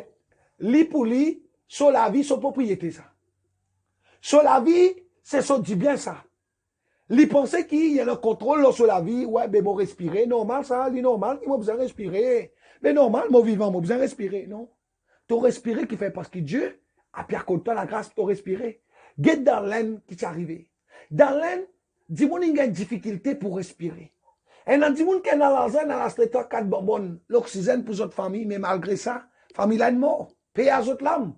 li pour li, sur la vie, sur propriété, ça. Sur la vie, c'est ça dit bien ça. Li penser qu'il y a un contrôle sur la vie, ouais, ben, bon, respirer, normal, ça, li normal, il m'a besoin de respirer. Mais normal, mon vivant, m'a besoin de respirer, non? Ton respirer qui fait parce que Dieu a bien contre toi la grâce pour respirer. Get dans l'aine qui t'est arrivé. Dans l'aine, dis-moi, il y a une difficulté pour respirer. Et dans dis-moi qu'il y a dans la street 4 bonbonnes, l'oxygène pour votre famille, mais malgré ça, famille là est mort. Paix à votre l'âme.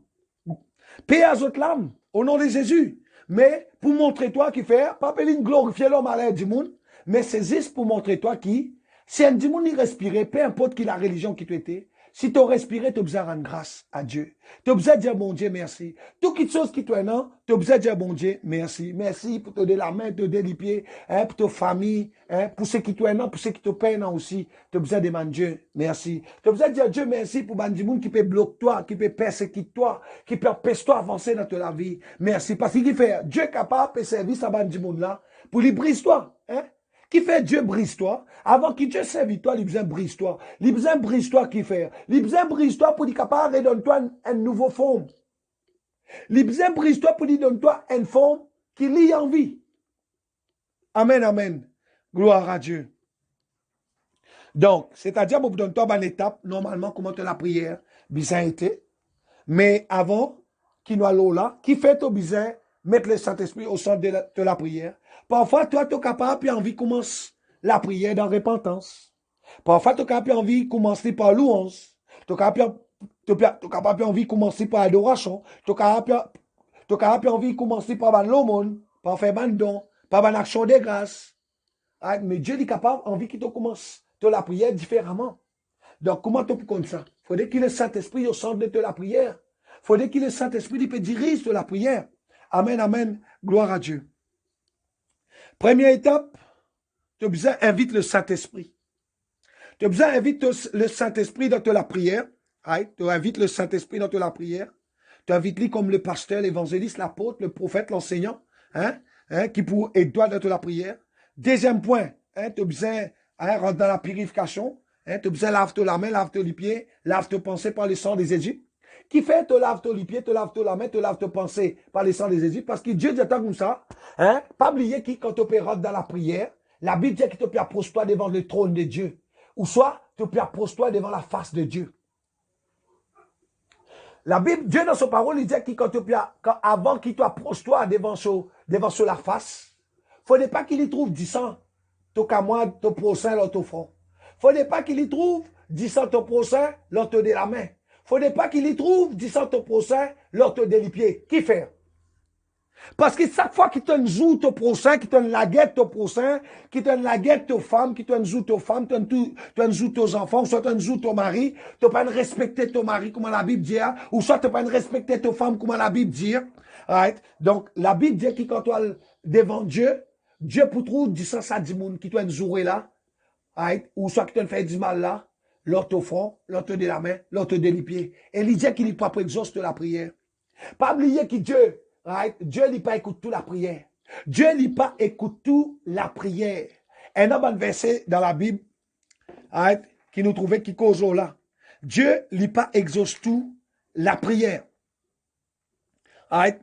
Paix à votre l'âme, au nom de Jésus. Mais pour montrer toi qui fait, pas glorifier l'homme à l'aide du monde, mais c'est juste pour montrer toi qui, si un démon y respirait, peu importe qui la religion qui tu étais, si tu respiré, tu as besoin de rendre grâce à Dieu. Tu as besoin de dire bon Dieu merci. Toute chose qui tu es non, tu as besoin de dire bon Dieu merci. Merci pour te donner la main, te donner les pieds, hein, pour ta famille, hein, pour ceux qui tu es non, pour ceux qui te peinent aussi. Tu as besoin de demander Dieu merci. Tu as besoin de dire Dieu merci pour des gens qui peut bloquer toi, qui peut persécuter toi, qui peut empêcher toi avancer dans ta vie. Merci. Parce qu'il fait, Dieu est capable de servir ça des gens là pour lui briser toi. Hein? Qui fait Dieu brise-toi, avant que Dieu serve toi, il besoin brise-toi. Il besoin brise-toi qui fait. Il besoin brise-toi pour dire capable de donner toi une nouvelle forme. Il besoin brise-toi pour dire donne-toi une forme qui lie en vie. Amen, amen. Gloire à Dieu. Donc, c'est-à-dire, pour donner toi une étape, normalement, comment te la prière, besoin été. Mais avant, qui nous allons là, qui fait ton besoin, mettre le Saint-Esprit au centre de la prière. Parfois, toi, tu es capable, puis envie commence la prière dans repentance. Parfois, tu es capable, envie commencer par louange. Tu es capable, envie commencer par adoration. Tu es capable, envie commencer par l'aumône, par faire un don, par une action de grâce. Mais Dieu est capable, envie qu'il te commence la prière différemment. Donc, comment tu peux comme ça? Il faudrait qu'il ait le Saint-Esprit au centre de la prière. Il faudrait qu'il ait le Saint-Esprit qui dirige la prière. Amen, amen. Gloire à Dieu. Première étape, tu as besoin d'inviter le Saint-Esprit. Tu as besoin d'inviter le Saint-Esprit dans la prière. Tu invites le Saint-Esprit dans la prière. Tu invites lui comme le pasteur, l'évangéliste, l'apôtre, le prophète, l'enseignant, qui pour aider toi dans la prière. Deuxième point, tu as besoin rentrer dans la purification. Tu as besoin de laver la main, laver les pieds, laver tes pensées par le sang des Égyptes. Qui fait te lave les pieds, te lave la main, te lave tes pensées par le sang des Égyptes. Parce que Dieu dit tant comme ça. Pas oublier qui, quand tu peux rentrer dans la prière, la Bible dit que tu peux approcher toi devant le trône de Dieu. Ou soit, tu peux approcher toi devant la face de Dieu. La Bible, Dieu dans sa parole, il dit que avant qu'il t'approche toi devant sur la face, il ne faut pas qu'il y trouve 10 ans, ton moi, ton prochain, l'autre front. Il ne faut pas qu'il y trouve 10 ans, ton prochain, l'autre de la main. Il ne faut pas qu'il y trouve 10 ans, ton prochain, l'autre de les pieds. Qui fait? Parce que chaque fois qu'il te joue ton prochain, qu'il te la guette ton prochain, qu'il te la guette ta femme, qu'il te joue ta femme, qu'il te joue tes enfants, soit tu joue ton mari, tu ne peux pas respecter ton mari, comme la Bible dit, ou soit tu ne peux pas respecter ta femme, comme la Bible dit. Right? Donc, la Bible dit que quand tu es devant Dieu, Dieu pour trouver 10 ans, ça dit monde qui te jouer là, right? Ou soit qui te fait du mal là, l'autre au front, l'autre de la main, l'autre de les pieds. Et il dit qu'il n'est pas exauce de la prière. Pas oublier que Dieu, right? Dieu n'a pas écouté toute la prière. Dieu n'a pas écouté toute la prière. Un homme un verset dans la Bible, right? Qui nous trouvait qui cause là. Dieu n'a pas exaucé toute la prière. Right?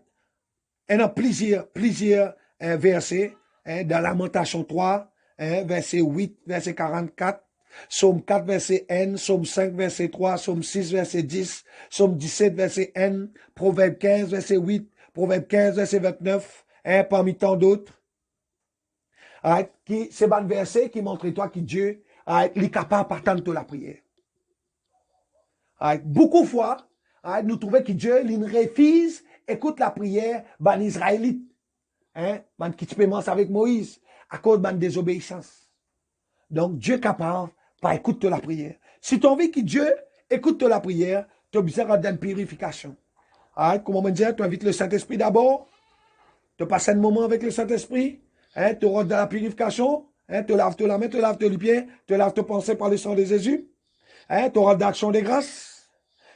Il y a plusieurs versets dans Lamentation 3, verset 8, verset 44. Psaume 4, verset N, Psaume 5, verset 3, Psaume 6, verset 10, Psaume 17, verset N, Proverbe 15, verset 8, Proverbe 15, verset 29, parmi tant d'autres. C'est un verset qui montre toi que Dieu est capable de partir de la prière. Beaucoup de fois, nous trouvons que Dieu, il refuse, écoute la prière, ban Israélite, ban qui commence avec Moïse, à cause de la désobéissance. Donc, Dieu est capable, pas écoute la prière. Si tu as envie que Dieu écoute la prière, tu as besoin d'une purification. Comment me dire, tu invites le Saint-Esprit d'abord, tu passes un moment avec le Saint-Esprit, tu rentres dans la purification, tu laves la main, tu laves les pieds, tu laves tes pensées par le sang de Jésus, tu rentres dans l'action des grâces,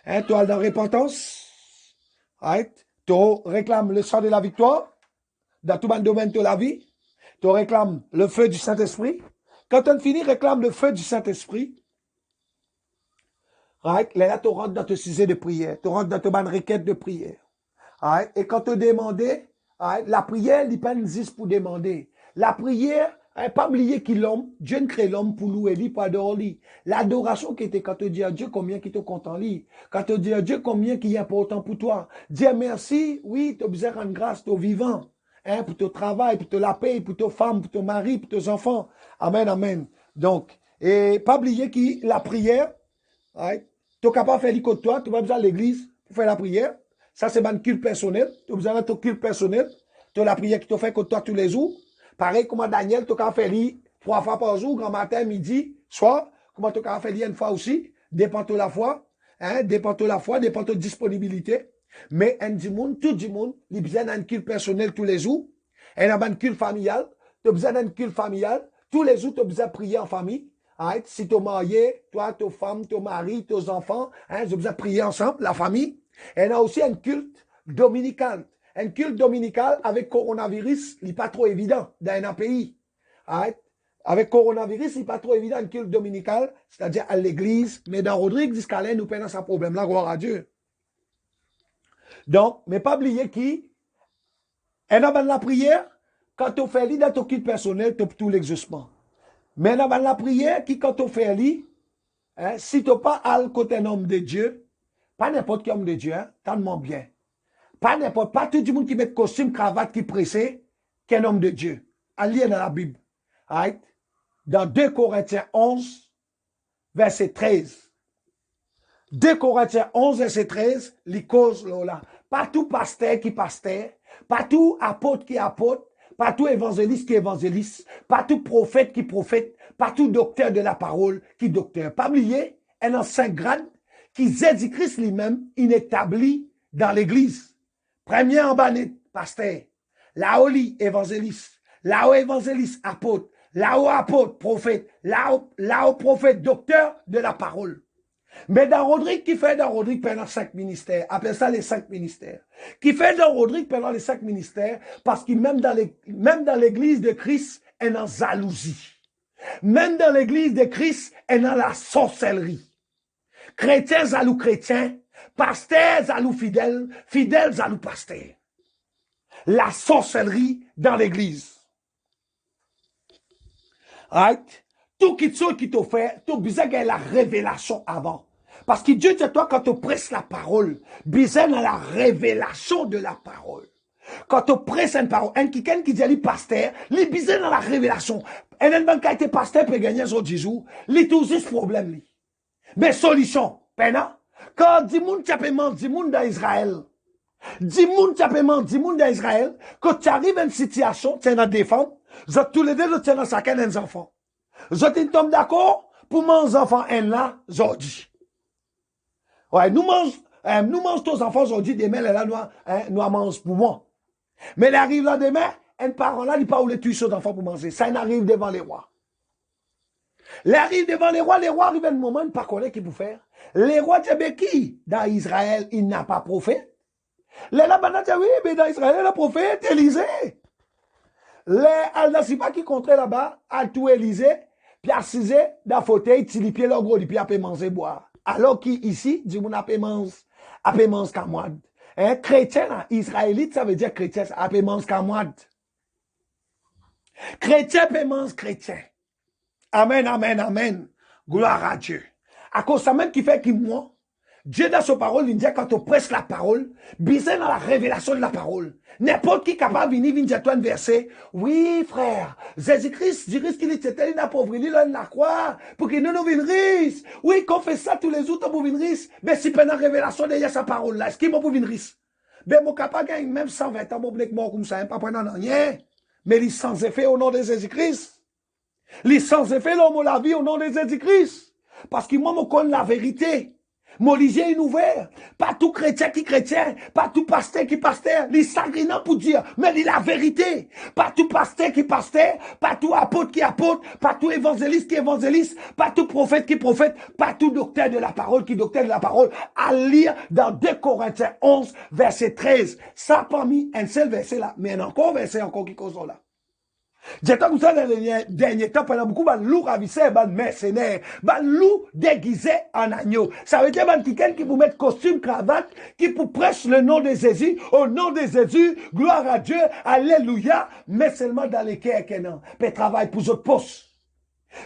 tu rentres dans la repentance, tu réclames le sang de la victoire, dans tout le domaine de la vie, tu réclames le feu du Saint-Esprit. Quand tu as fini, réclame le feu du Saint-Esprit. Là, tu rentres dans ton sujet de prière, tu rentres dans ton bonne requête de prière. Et quand tu demandes, la prière, il pas existe pour demander. La prière, pas oublier qu'il l'homme, Dieu ne crée l'homme pour louer lui, pour adorer lui. L'adoration qui était quand tu dis à Dieu combien qui te content lui. Quand tu dis à Dieu combien qui est important pour toi. Dire merci, oui, tu as besoin de rendre grâce, tu es vivant. Pour ton travail, pour la paix, pour ta femme, pour ton mari, pour tes enfants. Amen, amen. Donc, et pas oublier que la prière, tu es capable de faire l'écoute de toi, tu vas besoin de l'église pour faire la prière. Ça, c'est un culte personnel. Tu as besoin de ton culte personnel. Tu as la prière qui te fait contre toi tous les jours. Pareil, comme Daniel, tu as fait lire 3 fois par jour, grand matin, midi, soir. Comment tu as fait lire une fois aussi. Dépend de la foi. Dépend de la foi, dépend de disponibilité. Mais un du monde, tout du monde, il a besoin d'un culte personnel tous les jours. Il y a un culte familial. Tu as besoin d'un culte familial. Tous les jours, tu as besoin de prier en famille. Si tu es marié, toi, ta femme, ton mari, tes enfants, tu as besoin de prier ensemble, la famille. Et il y a aussi un culte dominical. Un culte dominical avec coronavirus, il n'est pas trop évident dans un pays. Avec coronavirus, il n'est pas trop évident un culte dominical, c'est-à-dire à l'église. Mais dans Rodrigue, jusqu'à là, nous prenons ce problème-là, gloire à Dieu. Donc, mais pas oublier qui, et dans la prière, quand tu fais dans ton culte personnel, tu as tout l'exaucement. Mais dans la prière, qui quand tu fais si tu n'as pas à côté un homme de Dieu, pas n'importe quel homme de Dieu, tellement bien. Pas n'importe, pas tout le monde qui met costume, cravate, qui pressé, qu'un homme de Dieu. À lire dans la Bible. Dans 2 Corinthiens 11, verset 13. 2 Corinthiens 11, verset 13, les causes là. Pas tout pasteur qui pasteur, pas tout apôtre qui apôtre, pas tout évangéliste qui évangéliste, pas tout prophète qui prophète, pas tout docteur de la parole qui docteur. Pas oublier, un en 5 grades qui Jésus-Christ lui-même inétabli dans l'église. Premier en bas, pasteur. Là-haut, évangéliste. Là-haut, évangéliste, apôtre. Là-haut, apôtre, prophète. Là-haut, prophète, docteur de la parole. Mais dans Rodrigue, qui fait dans Rodrigue pendant 5 ministères, appelle ça les 5 ministères. Qui fait dans Rodrigue pendant les 5 ministères, parce que même dans l'église de Christ, elle est en jalousie. Même dans l'église de Christ, elle est dans la sorcellerie. Chrétiens jaloux chrétiens, pasteurs jaloux fidèles, fidèles jaloux pasteurs. La sorcellerie dans l'église. Tout qui te fait, tout besoin de la révélation avant. Parce que Dieu dit toi, quand tu presses la parole, besoin de la révélation de la parole. Quand tu presses une parole, un qui dit pasteur, il besoin dans la révélation. Un homme qui a été pasteur peut gagner sur 10 jours, il tout ce problème. Mais solution, pena, quand 10 moun tchapement, 10 moun dans Israël, 10 moun tchapement, 10 moun dans Israël, quand tu arrives à une situation, tu es dans défense, tous les deux, tu es dans chacun des enfants. Je tombe d'accord pour mes enfants en là, aujourd'hui. Ouais, nous mange tous enfants aujourd'hui, demain, là, nous mange pour moi. Mais il arrive là demain, un parent là, il pas où les tuer aux enfants pour manger. Ça arrive devant les rois. Il arrive devant les rois arrivent à un moment, ils ne pas connaître qui pour faire. Les rois disent, mais qui? Dans Israël, il n'a pas prophète. Les là-bas, disent, oui, mais dans Israël, il y a le prophète, Élisée. Les Al-Nasiba qui contraient là-bas, à tout Élisée, puis assisé dans le fauteuil, il pied leur gros, puis à manger boire. Alors qu'ici, du monde a manger camouade. Chrétien, israélite, ça veut dire chrétien, a manger camouade. Chrétien peut manger chrétien. Amen, amen, amen. Gloire à Dieu. À cause ça même qui fait que moi, Dieu dans sa parole, il dit quand on presse la parole, bizarre dans la révélation de la parole. N'importe qui est capable de venir dire toi un verset. Oui, frère, Jésus-Christ, Jésus qu'il était, il n'a pas ouvert la croix pour qu'il nous vienne riche. Oui, qu'on fait ça tous les jours pour venir riche. Mais si pendant la révélation derrière sa parole là, est-ce qu'il m'a pour venir riche? Ben, mon capable gagne même 120 ans, mon blé mort comme ça, pas prendre rien. Mais il sans effet au nom de Jésus-Christ. Il sans effet l'homme la vie au nom de Jésus-Christ. Parce que moi, je connais la vérité. Mon ligier est ouvert. Pas tout chrétien qui chrétien. Pas tout pasteur qui pasteur. Les sangrinants pour dire. Mais il la vérité. Pas tout pasteur qui pasteur. Pas tout apôtre qui apôtre. Pas tout évangéliste qui évangéliste. Pas tout prophète qui prophète. Pas tout docteur de la parole qui docteur de la parole. À lire dans 2 Corinthiens 11, verset 13. Ça parmi un seul verset là. Mais encore verset encore qui cause là. J'étais comme ça dans les derniers temps, pendant beaucoup de loups ravissés, de mercenaires, de loups déguisés en agneau. Ça veut dire quelqu'un qui vous met costume, cravate, qui vous prêche le nom de Jésus, au nom de Jésus, gloire à Dieu, alléluia, mais seulement dans les cœurs que non. Peut travail pour votre poste.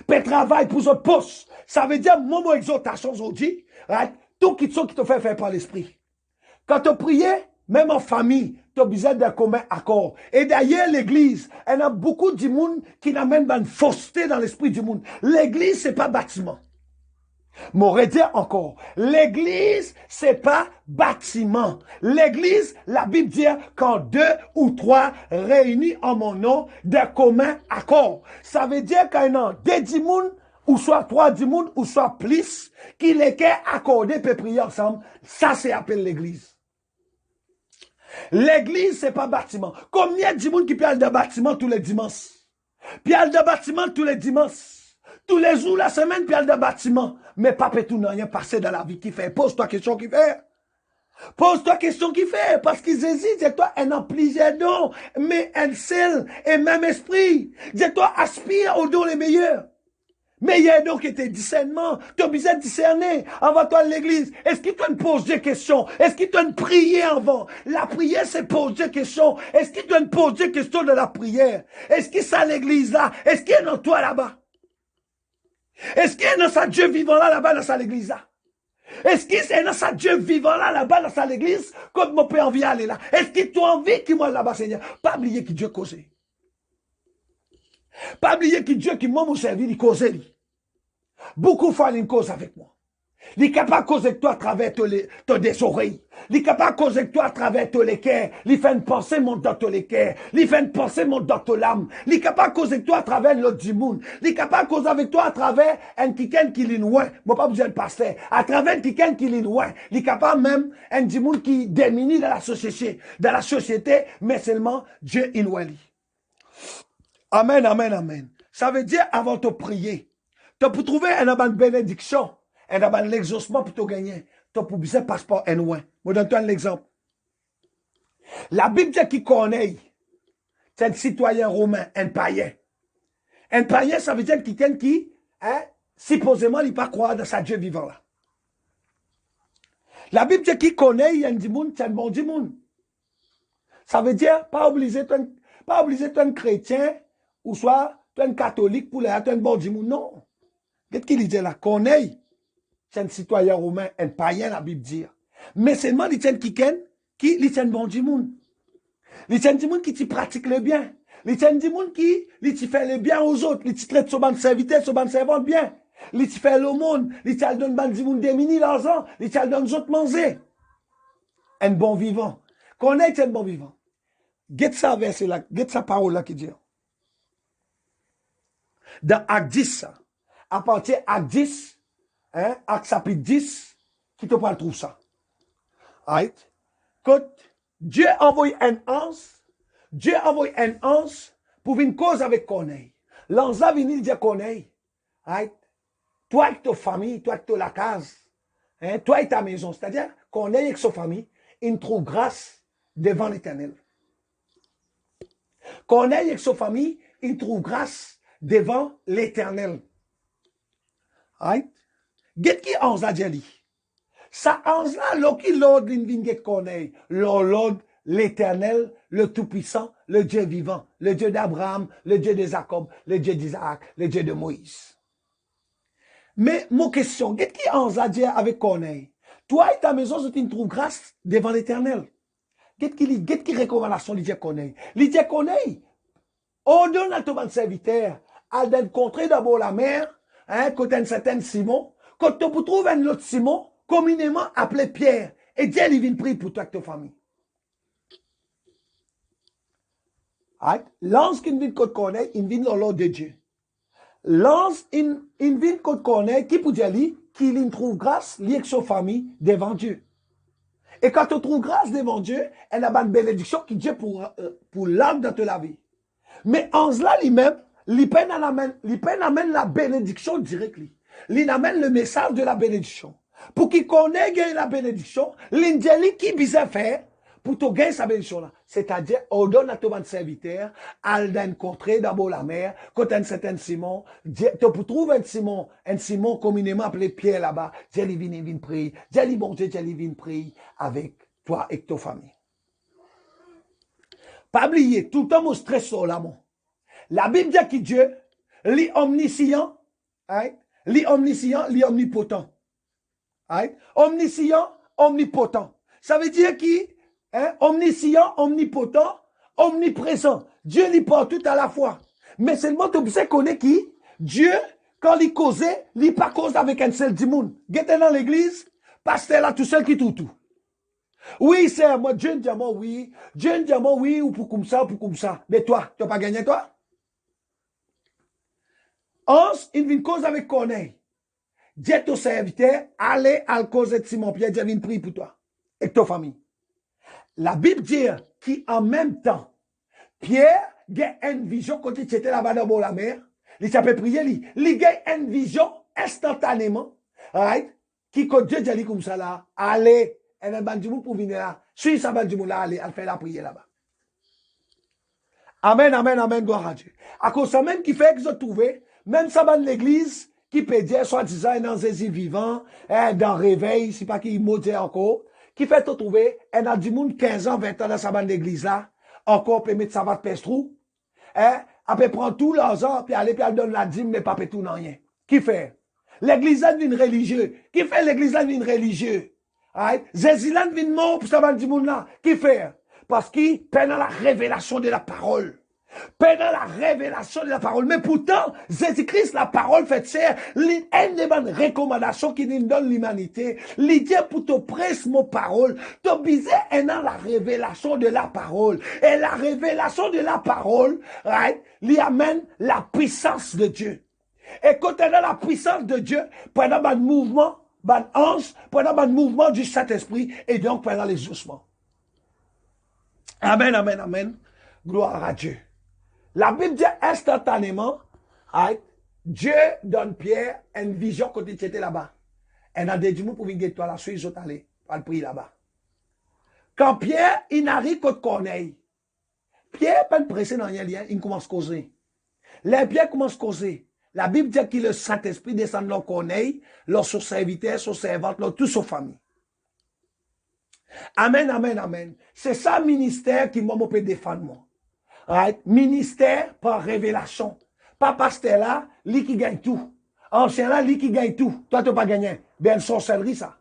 Peut travail pour votre poste. Ça veut dire, mon exhortation aujourd'hui, right? Tout qui te fait faire par l'esprit. Quand tu priais, même en famille, tu as besoin d'un commun accord. Et d'ailleurs, l'église, elle a beaucoup de monde qui n'amène une fausseté dans l'esprit du monde. L'église, c'est pas bâtiment. M'aurait dit encore, l'église, c'est pas bâtiment. L'église, la Bible dit, quand 2 ou 3 réunis en mon nom, d'un commun accord. Ça veut dire qu'il y a des dimones, ou soit 3 dimones, ou soit plus, qui les accordés peut prier ensemble. Ça, c'est appelé l'église. L'église, c'est pas bâtiment. Combien de monde qui parlent de bâtiment tous les dimanches? Parlent de bâtiment tous les dimanches. Tous les jours, la semaine, parlent de bâtiment. Mais pas tout n'a rien passé dans la vie qui fait. Pose-toi question qui fait. Pose-toi question qui fait. Parce qu'ils hésitent. Dis-toi, un en plusieurs dons. Mais un seul et même esprit. Dis-toi, aspire aux dons les meilleurs. Mais il y a donc été discernement. Tu as besoin de discerner avant toi l'église. Est-ce qu'il te pose des questions? Est-ce qu'il te prier avant? La prière, c'est poser des questions. Est-ce qu'il te pose des questions de la prière? Est-ce qu'il ça l'église là? Est-ce qu'il est dans toi là-bas? Est-ce qu'il est dans sa Dieu vivant là-bas dans sa l'église là? Est-ce qu'il est dans sa Dieu vivant là-bas dans sa l'église? Comme mon père envie aller là? Est-ce qu'il t'a envie qu'il moi là-bas, Seigneur? Pas oublier que Dieu cause. Pas oublier que Dieu qui m'a mon service, il cause. Beaucoup font une cause avec moi. Il est capable de causer avec toi à travers tes oreilles. Il est capable de causer avec toi à travers tous les cœurs. Il fait une pensée monte dans tous les cœurs. Il fait une pensée monte dans ton âme. Il est capable de causer avec toi à travers l'autre du monde. Il est capable de causer avec toi à travers un quelqu'un qui est loin. Moi, pas besoin de pasteur. À travers quelqu'un qui est loin. Il est capable même un du monde qui démini dans la société. Dans la société, mais seulement Dieu est loin. Amen, amen, amen. Ça veut dire avant de prier. Tu peux trouver une bénédiction, un exaucement pour te gagner. Tu peux besoin de passeport N1. Je donne un exemple. La Bible dit qu'il connaît, c'est un citoyen romain, un païen. Un païen, ça veut dire quelqu'un qui, supposément, il ne pas croire dans sa Dieu vivant là. La Bible dit qu'il connaît, il y a un monde, c'est un bon monde. Ça veut dire, pas obligé d'être un chrétien, ou soit un catholique pour être un bon monde, non. Qu'est-ce qu'il dit là? Connaît, c'est un citoyen romain, un païen, la Bible dit. Mais seulement, il tient quelqu'un qui est un bon du monde. Il tient du monde qui pratique le bien. Il tient du monde qui fait le bien aux autres. Il traite son bon serviteur, son bon servante bien. Il fait le monde. Il donne du monde démuni l'argent. Il donne aux autres manger. Un bon vivant. Connaît un bon vivant. Get ça verset là, get sa parole là qui dit. Dans Acte 10, à partir d'Acte 10, Acte chapitre 10, qui te parle trouve ça. Right? Quand Dieu envoie un ange pour une cause avec Corneille. L'ange a venu dire Corneille, right? Toi et ta famille, toi et ta case, toi et ta maison, c'est-à-dire Corneille et sa famille, il trouve grâce devant l'Éternel. Corneille et sa famille, il trouve grâce devant l'Éternel. Right? Get qui ange a dit. Ça ange là, l'ordre l'invite Corneille. L'ordre l'Éternel, le Tout-Puissant, le Dieu vivant, le Dieu d'Abraham, le Dieu de Jacob, le Dieu d'Isaac, le Dieu de Moïse. Mais, mon question, qu'est-ce qui en a dit avec Corneille? Toi et ta maison, tu trouves grâce devant l'Éternel. Qu'est-ce qui recommandation Lydia connaît? Lydia connaît. On donne à ton serviteur à rencontrer d'abord la mer, hein, quand un certain Simon, quand tu trouves un autre Simon, communément appelé Pierre, et Dieu il vient prier pour toi et ta famille. Lorsqu'il vient qu'on connaît, il vient dans l'ordre de Dieu. Lorsqu'il vient qu'on connaît, qui peut dire qu'il trouve grâce, lui et sa famille, devant Dieu. Et quand tu trouves grâce devant Dieu, elle a une bénédiction qui Dieu pour l'âme de la vie. Mais en cela, lui-même, il amène la bénédiction directe. Il amène le message de la bénédiction. Pour qu'il connaisse la bénédiction, l'ingénie qui vise faire pour te gagner sa bénédiction là. C'est-à-dire, on donne à ton serviteur, à rencontrer d'abord la mer, quand un certain Simon, tu trouves un Simon communément appelé Pierre là-bas, Dieu vient prier, Dieu bon Dieu vient prier avec toi et ta famille. Pas oublier, tout le temps, mon stress sur l'amour. La Bible dit que Dieu, lui omniscient, hein, lui omniscient, lui omnipotent. Hein? Omniscient, omnipotent. Ça veut dire qui? Hein? Omniscient, omnipotent, omniprésent. Dieu lui parle tout à la fois. Mais seulement tu sais connaître qui? Dieu, quand il causait, il pas cause avec un seul monde. Guette dans l'église, pasteur là tout seul qui tout. Oui, c'est moi, Dieu dit moi oui. Dieu dit moi oui, ou pour comme ça, ou pour comme ça. Mais toi, tu n'as pas gagné toi? Onze, il vient cause avec Corneille. Dieu ton serviteur, allez à cause de Simon Pierre, Dieu vient prier pour toi et ta famille. La Bible dit qu'en même temps, Pierre a une vision quand il était là-bas dans la mer. Il s'appelle prier, il a une vision instantanément, right? Qui quand Dieu dit comme ça là, allez, et le bandimou pour venir là, suis sa bandimou là, allez, elle fait la prière là-bas. Amen, amen, amen, gloire à Dieu. À cause ça même qui fait que je trouve, même ça dans l'église, qui peut dire, soi-disant, dans Jésus vivant, dans réveil, c'est pas qui maudit encore, qui fait te trouver, et a du monde 15 ans, 20 ans dans sa bande d'église là, encore peut mettre sa vatte pestrou, elle peut prendre tout l'argent, puis aller, puis elle donne la dîme, mais pas tout non rien. Qui fait? L'église là devient religieux. Qui fait l'église là devient religieux? Jésus là devient mort pour sa bande du monde là. Qui fait? Parce qu'il pendant la révélation de la parole. Pendant la révélation de la parole. Mais pourtant, Jésus-Christ, la parole fait chair, une des bonnes recommandations qu'il nous donne l'humanité, l'idée pour te presse mon parole, te biser dans la révélation de la parole. Et la révélation de la parole, right, lui amène la puissance de Dieu. Et quand tu es dans la puissance de Dieu, pendant le mouvement, pendant le mouvement du Saint-Esprit, et donc pendant les ossements. Amen, amen, amen. Gloire à Dieu. La Bible dit instantanément, Dieu donne Pierre une vision quand il était là-bas. Et dans des jours pour venir toi là, ils sont allés, pour le prier là-bas. Quand Pierre, il n'arrive qu'au Corneille, Pierre, pas pressé dans rien, il commence à causer. Les Pierre commence à causer. La Bible dit que le Saint-Esprit descend dans Corneille, leur serviteur, son servante, leur toute sa famille. Amen, amen, amen. C'est ça ministère qui m'a peut défendre moi. Right? Ministère par révélation. Pas pasteur là, lui qui gagne tout. Ancien là, lui qui gagne tout. Toi, tu n'as pas gagné. Ben, une sorcellerie, ça.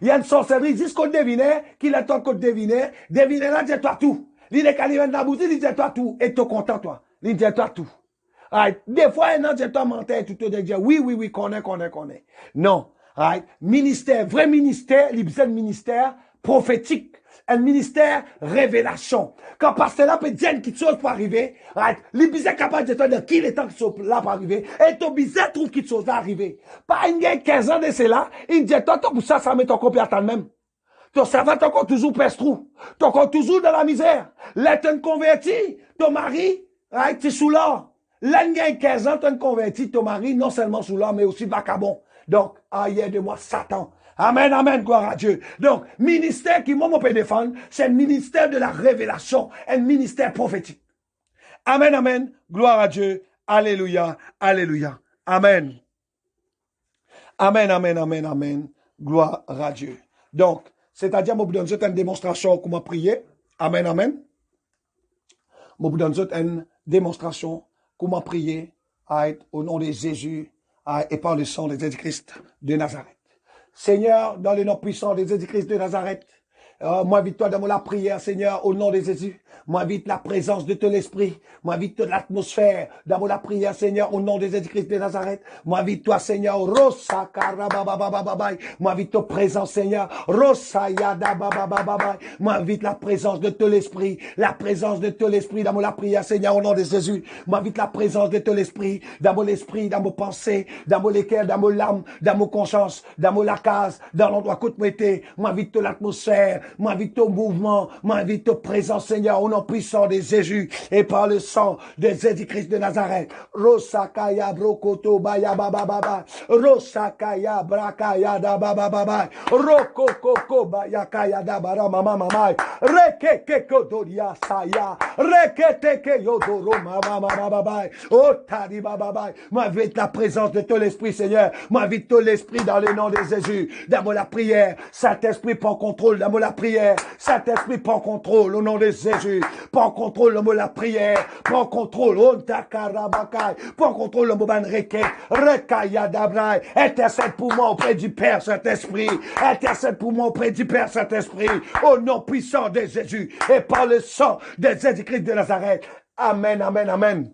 Il y a une sorcellerie, dis qu'on devinait, qu'il a toi qu'on devinait, deviner là, dis-toi tout. Il est calé dans la boutique, il dit-toi tout. Et tu es content, toi. Il dit-toi tout. Right? Des fois, un an, dis-toi menteur, tu te dis, oui, connais. Non. Right? Ministère, vrai ministère, il y a un ministère prophétique. Un ministère révélation. Quand pasteur là peut dire quelque chose pour arriver, les bizarres capables de te dire qu'il est temps que sont là pour arriver, et ton bizarre trouve quelque chose là arriver. Pas une gueule 15 ans de cela, il dit, toi, pour ça met ton copie à toi même. Ton servant encore toujours pestrou. T'es encore toujours dans la misère. Là, t'es converti, ton mari, tu es sous l'or. Là, il y a 15 ans, t'es converti, ton mari, non seulement sous l'or, mais aussi vacabond. Donc, aïe de moi, Satan. Amen, amen, gloire à Dieu. Donc, ministère qui moi peut défendre, c'est un ministère de la révélation, un ministère prophétique. Amen, amen, gloire à Dieu. Alléluia, alléluia. Amen. Amen, amen, amen, amen, gloire à Dieu. Donc, c'est-à-dire, moi, vous donne une démonstration comment prier. Amen, amen. Moi, vous donne une démonstration comment prier au nom de Jésus et par le sang de Jésus-Christ de Nazareth. Seigneur, dans le nom puissant de Jésus-Christ de Nazareth, m'invite-toi dans la prière, Seigneur, au nom de Jésus. M'invite la présence de ton esprit. M'invite l'atmosphère dans la prière, Seigneur, au nom de Jésus-Christ de Nazareth. M'invite-toi, Seigneur, Rosa Karababababai. M'invite ta présence, Seigneur. Rosa Yada Babababai. M'invite la présence de ton esprit. La présence de ton esprit dans la prière, Seigneur, au nom de Jésus. M'invite la présence de ton esprit dans mon esprit, dans mon pensée, dans mon cœur, dans mon âme, dans mon conscience, dans mon case, dans l'endroit côte m'était. M'invite l'atmosphère. M'invite au mouvement, m'invite aux présence, Seigneur, au nom puissant de Jésus et par le sang de Jésus-Christ de Nazareth. Rosakaya brokoto baya baba baba. Rosakaya brakaya da baba baba. Rokoko baya kaya da bara mama mama. Rekeke kodoria saya. Rekete yodoro mama mama baba. Oh tari baba baba. M'invite la présence de ton esprit, Seigneur. M'invite ton esprit dans le nom de Jésus. Dans la prière, Saint-Esprit prend contrôle dans la prière. Saint-Esprit, prends contrôle au nom de Jésus. Prends contrôle le mot la prière. Prends contrôle. Prends contrôle le mot ban requête. Rekaya dabrai. Intercède pour moi auprès du Père Saint-Esprit. Intercède pour moi auprès du Père Saint-Esprit. Au nom puissant de Jésus. Et par le sang de Jésus-Christ de Nazareth. Amen, amen, amen.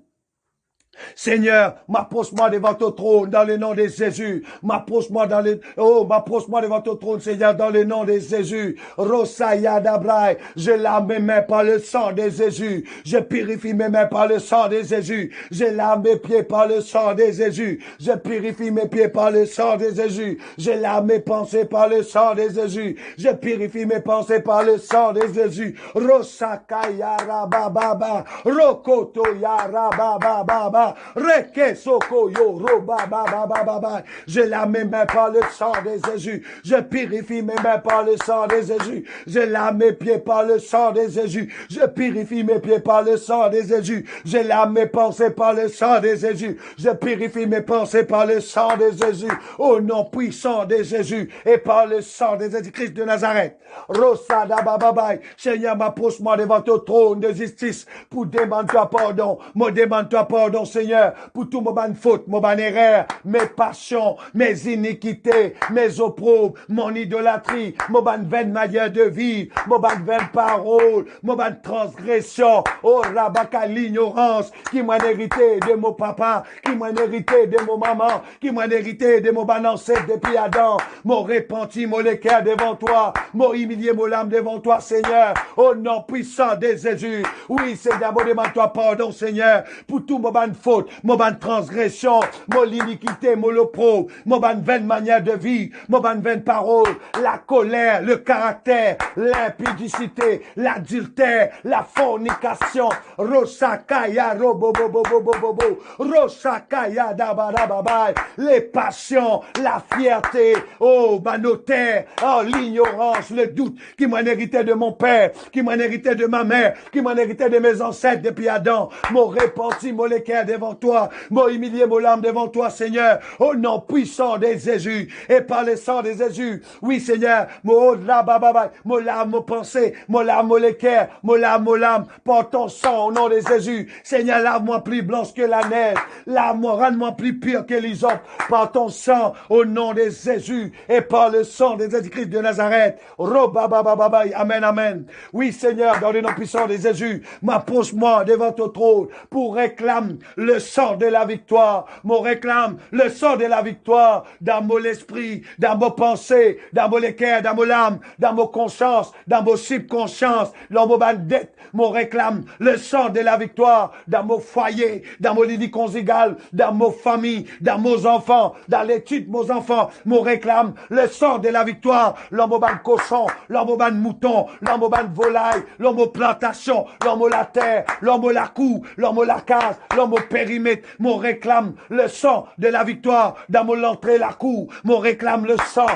Seigneur, m'approche-moi devant ton trône dans le nom de Jésus. M'approche-moi m'approche-moi devant ton trône, Seigneur, dans le nom de Jésus. Rosaya Dabrai, je lave mes mains par le sang de Jésus. Je purifie mes mains par le sang de Jésus. Je lave mes pieds par le sang de Jésus. Je purifie mes pieds par le sang de Jésus. Je lave mes pensées par le sang de Jésus. Je purifie mes pensées par le sang de Jésus. Rosakaya Rabababa, Rokoto Yarabababa. Reke soko yo roba ba ba ba ba ba. Je lave mes mains par le sang de Jésus. Je purifie mes mains par le sang de Jésus. Je lave mes pieds par le sang de Jésus. Je purifie mes pieds par le sang de Jésus. Je lave mes pensées par le sang de Jésus. Je purifie mes pensées par le sang de Jésus. Au nom puissant de Jésus et par le sang de Jésus-Christ de Nazareth. Rosada bababai. Seigneur, m'approche-moi devant ton trône de justice pour demander-toi pardon. Me demande-toi pardon, Seigneur, pour tout mon ban faute, mon ban erreur, mes passions, mes iniquités, mes opprobes, mon idolâtrie, mon ban vaine manière de vivre, mon ban vaine parole, mon ban transgression, oh rabaka l'ignorance, qui m'a hérité de mon papa, qui m'a hérité de mon maman, qui m'a hérité de mon ban ancêtre depuis Adam, mon repenti, mon cœur devant toi, mon humilié, mon âme devant toi, Seigneur, au nom puissant de Jésus. Oui, Seigneur, mon demande-toi pardon, Seigneur, pour tout mon ban faute, mon ban transgression, mon iniquité, mon opprobre, mon ban vaine manière de vie, mon ban vaine parole, la colère, le caractère, l'impudicité, l'adultère, la fornication, rosakaya robobobobobobo, rosakaya dabarababai, les passions, la fierté, oh, ma notaire, oh, l'ignorance, le doute qui m'en héritait de mon père, qui m'en héritait de ma mère, qui m'en héritait de mes ancêtres depuis Adam, mon repenti, mon cœur devant toi, mon humilié, mon âme devant toi, Seigneur, au nom puissant de Jésus, et par le sang de Jésus, oui, Seigneur, mon âme, mon pensée, mon âme, mon cœur, mon âme, par ton sang, au nom de Jésus, Seigneur, lave-moi plus blanche que la neige, lave-moi, rends-moi plus pur que l'hysope, par ton sang, au nom de Jésus, et par le sang de Jésus-Christ de Nazareth, amen, amen. Oui, Seigneur, dans le nom puissant de Jésus, m'approche-moi devant ton trône, pour réclamer le sang de la victoire. Mon réclame le sang de la victoire dans mon esprit, dans mon pensée, dans mon cœur, dans mon âme, dans mon conscience, dans mon subconscience, dans mon bandette. Mon réclame le sang de la victoire dans mon foyer, dans mon lit conjugal, dans mon famille, dans mes enfants, dans l'étude de mes enfants. Mon réclame le sang de la victoire dans mon ban cochon, dans mon ban mouton, dans mon ban volaille, dans mon plantation, dans mon la terre, dans mon la cour, dans mon la case, dans mon périmètre. Mon réclame le sang de la victoire dans mon entrée la cour. Mon réclame le sang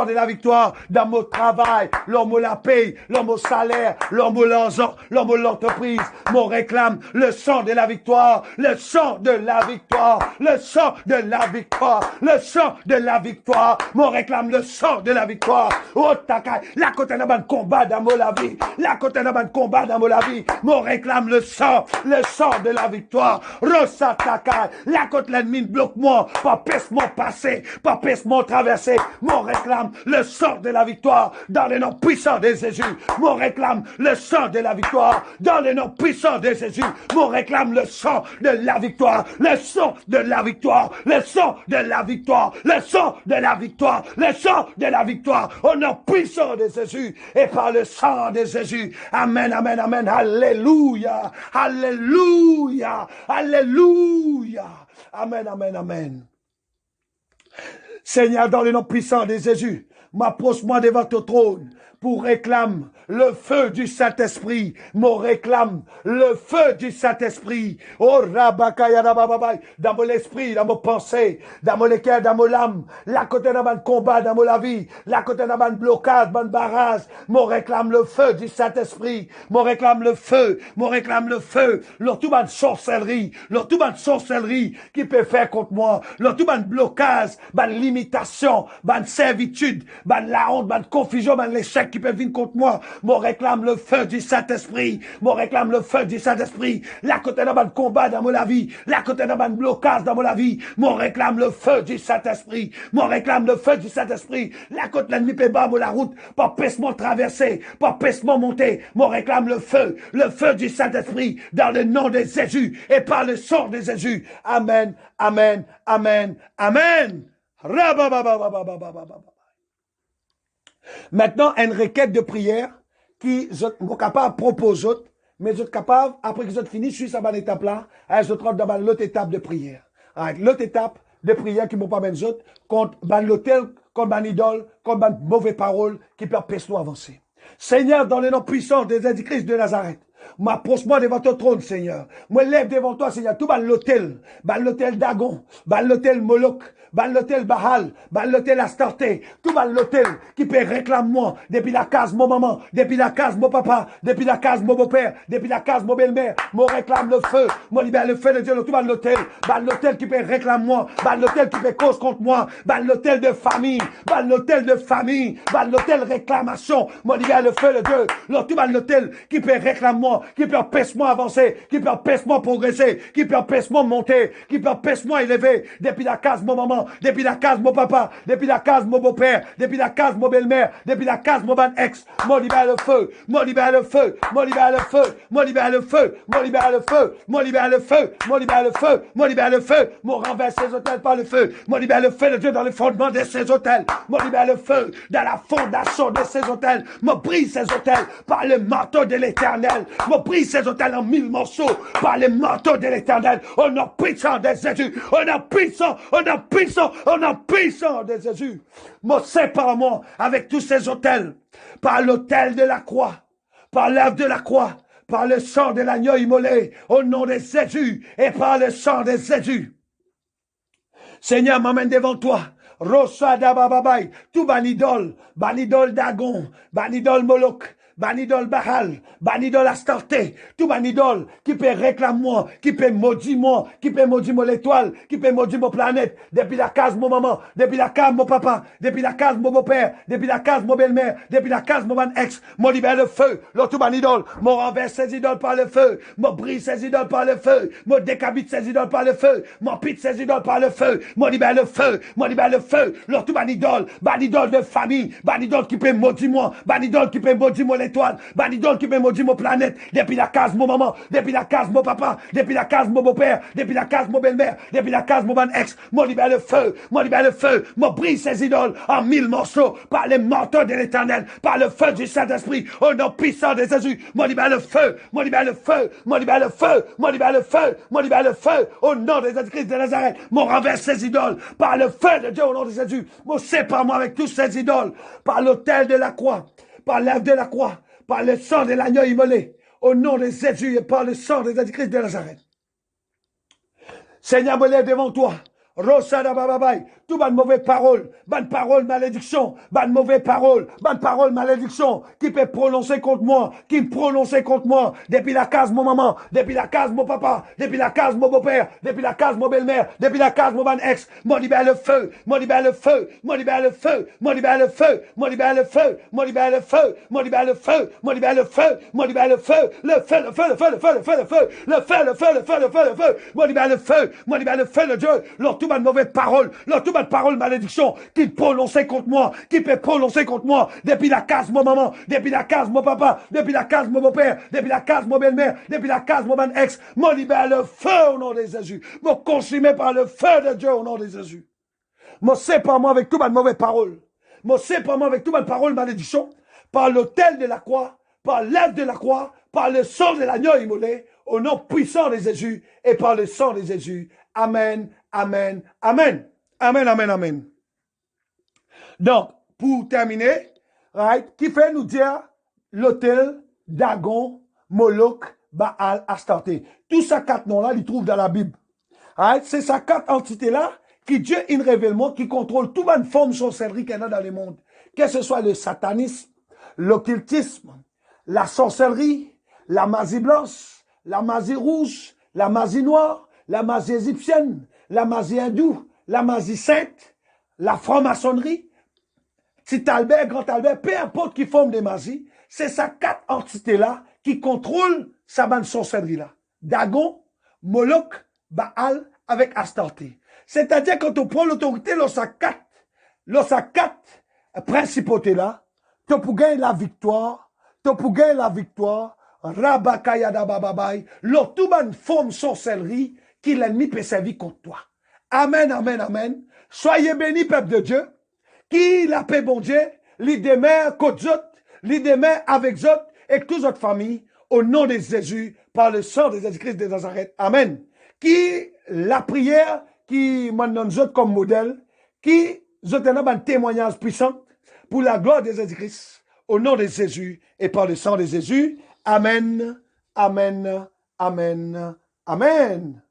de la victoire dans mon travail, dans mon la paye, dans mon salaire, dans mon l'argent, dans mon entreprise. Mon réclame le sang de la victoire, le sang de la victoire, le sang de la victoire, le sang de la victoire. Mon réclame le sang de la victoire. Oh takai, la côté n'a pas de combat dans mon la vie, la côté n'a pas de combat dans mon la vie. Mon réclame le sang de la victoire. Rosataka, la côte l'ennemi bloque-moi, pas pèse mon passé, pas pèse mon traversé, mon réclame le sang de la victoire dans le nom puissant de Jésus, mon réclame le sang de la victoire dans le nom puissant de Jésus, mon réclame le sang de la victoire, le sang de la victoire, le sang de la victoire, le sang de la victoire, le sang de la victoire, au nom puissant de Jésus et par le sang de Jésus. Amen, amen, amen, alléluia, alléluia, alléluia, amen, amen, amen. Seigneur, dans le nom puissant de Jésus, m'approche-moi devant ton trône pour réclamer le feu du Saint-Esprit. Mon réclame le feu du Saint-Esprit. Oh, Rabakaya Rabababai, dans mon esprit, dans mon pensée, dans mon cœur, dans mon âme, la côté dans mon combat, dans mon vie, la côté dans mon blocage, mon barrage. Mon réclame le feu du Saint-Esprit. Mon réclame le feu. Mon réclame le feu. Leur tout mon sorcellerie. Leur tout mon sorcellerie qui peut faire contre moi. Leur tout mon blocage, ma limitation, ma servitude, la honte, ma confusion, l'échec qui peut venir contre moi. Mon réclame le feu du Saint-Esprit. Mon réclame le feu du Saint-Esprit. La côté dans mon combat dans mon vie. La côté dans mon blocage dans mon vie. Mon réclame le feu du Saint-Esprit. Mon réclame le feu du Saint-Esprit. La côté l'ennemi peut bas la route. Pas pèsement traverser. Pas pèsement monter. Mon réclame le feu du Saint-Esprit dans le nom de Jésus et par le sang de Jésus. Amen, amen, amen, amen. Maintenant, une requête de prière qui sont capables de proposer, mais vous êtes capables, après que vous êtes fini, sur cette étape-là, vous êtes dans l'autre étape de prière. L'autre étape de prière qui ne vont pas mettre autres, contre l'hôtel, contre l'idole, contre les mauvaises paroles qui peuvent nous avancer. Seigneur, dans le nom puissant de Jésus-Christ de Nazareth, m'approche-moi devant ton trône, Seigneur. Moi, lève devant toi, Seigneur, tout l'hôtel Dagon, l'hôtel Moloch, l'hôtel Bahal, l'hôtel Astarté, tout l'hôtel qui peut réclamer moi, depuis la case, mon maman, depuis la case, mon papa, depuis la case, mon beau-père, depuis la case, mon belle-mère, mon réclame le feu, mon libère le feu de Dieu, tout l'hôtel qui peut réclamer moi, l'hôtel qui peut cause contre moi, l'hôtel de famille, l'hôtel réclamation, mon libère le feu de Dieu, tout l'hôtel qui peut réclamer moi, qui peut empêcher moi avancer, qui peut empêcher moi progresser, qui peut empêcher moi monter, qui peut empêcher moi élever, depuis la case, mon maman, depuis la case, mon papa, depuis la case, mon beau-père, depuis la case, mon belle-mère, depuis la case, mon ex, mon libère le feu, mon libère le feu, mon libère le feu, mon libère le feu, mon libère le feu, mon libère le feu, mon libère le feu, mon libère le feu, mon renverse ces hôtels par le feu, mon libère le feu de Dieu dans le fondement de ces hôtels, mon libère le feu dans la fondation de ces hôtels, mon brise ces hôtels par le marteau de l'Éternel, mon brise ces hôtels en 1000 morceaux par le marteau de l'Éternel, au nom puissant de Jésus, au nom puissant, au nom puissant, au nom puissant de Jésus. Moi, sépare-moi avec tous ces hôtels, par l'autel de la croix, par l'œuvre de la croix, par le sang de l'agneau immolé, au nom de Jésus, et par le sang de Jésus. Seigneur, m'amène devant toi. Rosada bababai, tout banidol Dagon, banidol Moloch, banidol Bahal, banidol Astarté, tout banidol qui peut réclamer moi, qui peut maudire moi, qui peut maudire mon étoile, qui peut maudire mon planète, depuis la case mon maman, depuis la case mon papa, depuis la case mon beau-père, depuis la case mon belle-mère, depuis la case mon ex, mon libère le feu, l'autre banidol, mon renverse ses idoles par le feu, mon brise ses idoles par le feu, mon décapite ses idoles par le feu, mon pite ses idoles par le feu, mon libère le feu, mon libère le feu, l'autre banidol de famille, banidol qui peut maudire moi, banidol qui peut maudire mon étoile, banidol qui peut maudire mon planète, depuis la case mon maman, depuis la case mon papa, depuis la case mon beau-père, depuis la case mon belle-mère, depuis la case mon ex, mon libère le feu, mon brise ses idoles en 1000 morceaux par les marteaux de l'Éternel, par le feu du Saint-Esprit, au nom puissant de Jésus, mon libère le feu, mon libère le feu, mon libère le feu, mon libère le feu, mon libère le feu, au nom de Jésus-Christ de Nazareth, mon renverse ses idoles, par le feu de Dieu au nom de Jésus, mon sépare-moi avec tous ces idoles, par l'autel de la croix, par l'œuvre de la croix, par le sang de l'agneau immolé, au nom de Jésus et par le sang de Jésus-Christ de Nazareth. Seigneur, me lève devant toi. Rosada bababay. Tout ban mauvaise parole, ban parole malédiction, ban mauvaise parole, malédiction, qui peut prononcer contre moi, qui prononcer contre moi, depuis la case mon maman, depuis la case mon papa, depuis la case mon beau-père, depuis la case mon belle-mère, depuis la case mon ban ex, mon libère le feu, mon libère le feu, mon libère le feu, mon libère le feu, mon libère le feu, mon libère le feu, mon libère le feu, mon libère le feu, mon libère le feu, le feu, le feu, le feu, le feu, le feu, le feu, le feu, le feu, le feu, le feu, le feu, mon libère le feu, mon libère le feu de Dieu, leur tout ban mauvaise parole, leur tout ban parole malédiction, qui prononçait contre moi, qui peut prononcer contre moi, depuis la case mon maman, depuis la case mon papa, depuis la case mon beau-père, depuis la case mon belle-mère, depuis la case mon ex, mon libère le feu au nom de Jésus, me consumé par le feu de Dieu au nom de Jésus. Me sépare-moi avec tout ma mauvaise parole, me sépare-moi avec tout ma parole malédiction, par l'autel de la croix, par l'œuvre de la croix, par le sang de l'agneau immolé, au nom puissant de Jésus et par le sang de Jésus. Amen, amen, amen. Amen, amen, amen. Donc, pour terminer, right, qui fait nous dire l'autel, Dagon, Moloch, Baal, Astarté. Tous ces quatre noms-là, ils trouvent dans la Bible. Right? C'est ces quatre entités-là qui Dieu une révèlement, qui contrôle toute une forme de sorcellerie qu'il y a dans le monde. Que ce soit le satanisme, l'occultisme, la sorcellerie, la magie blanche, la magie rouge, la magie noire, la magie égyptienne, la magie hindoue, la magie sainte, la franc-maçonnerie, Petit Albert, Grand Albert, peu importe qui forme des magies, c'est ces quatre entités-là qui contrôlent sa bande sorcellerie-là. Dagon, Moloch, Baal avec Astarté. C'est-à-dire quand on prend l'autorité, lorsqu'à quatre principautés-là, tu peux gagner la victoire, Rabakayada bababay, tout une forme sorcellerie qui l'ennemi peut servir contre toi. Amen, amen, amen. Soyez bénis, peuple de Dieu, qui la paix bon Dieu, l'idémère côte zot, l'idémère avec zot, et toute votre famille, au nom de Jésus, par le sang de Jésus-Christ de Nazareth. Amen. Qui la prière, qui m'en donne zot comme modèle, qui zot un témoignage puissant pour la gloire de Jésus-Christ, au nom de Jésus et par le sang de Jésus. Amen, amen, amen, amen.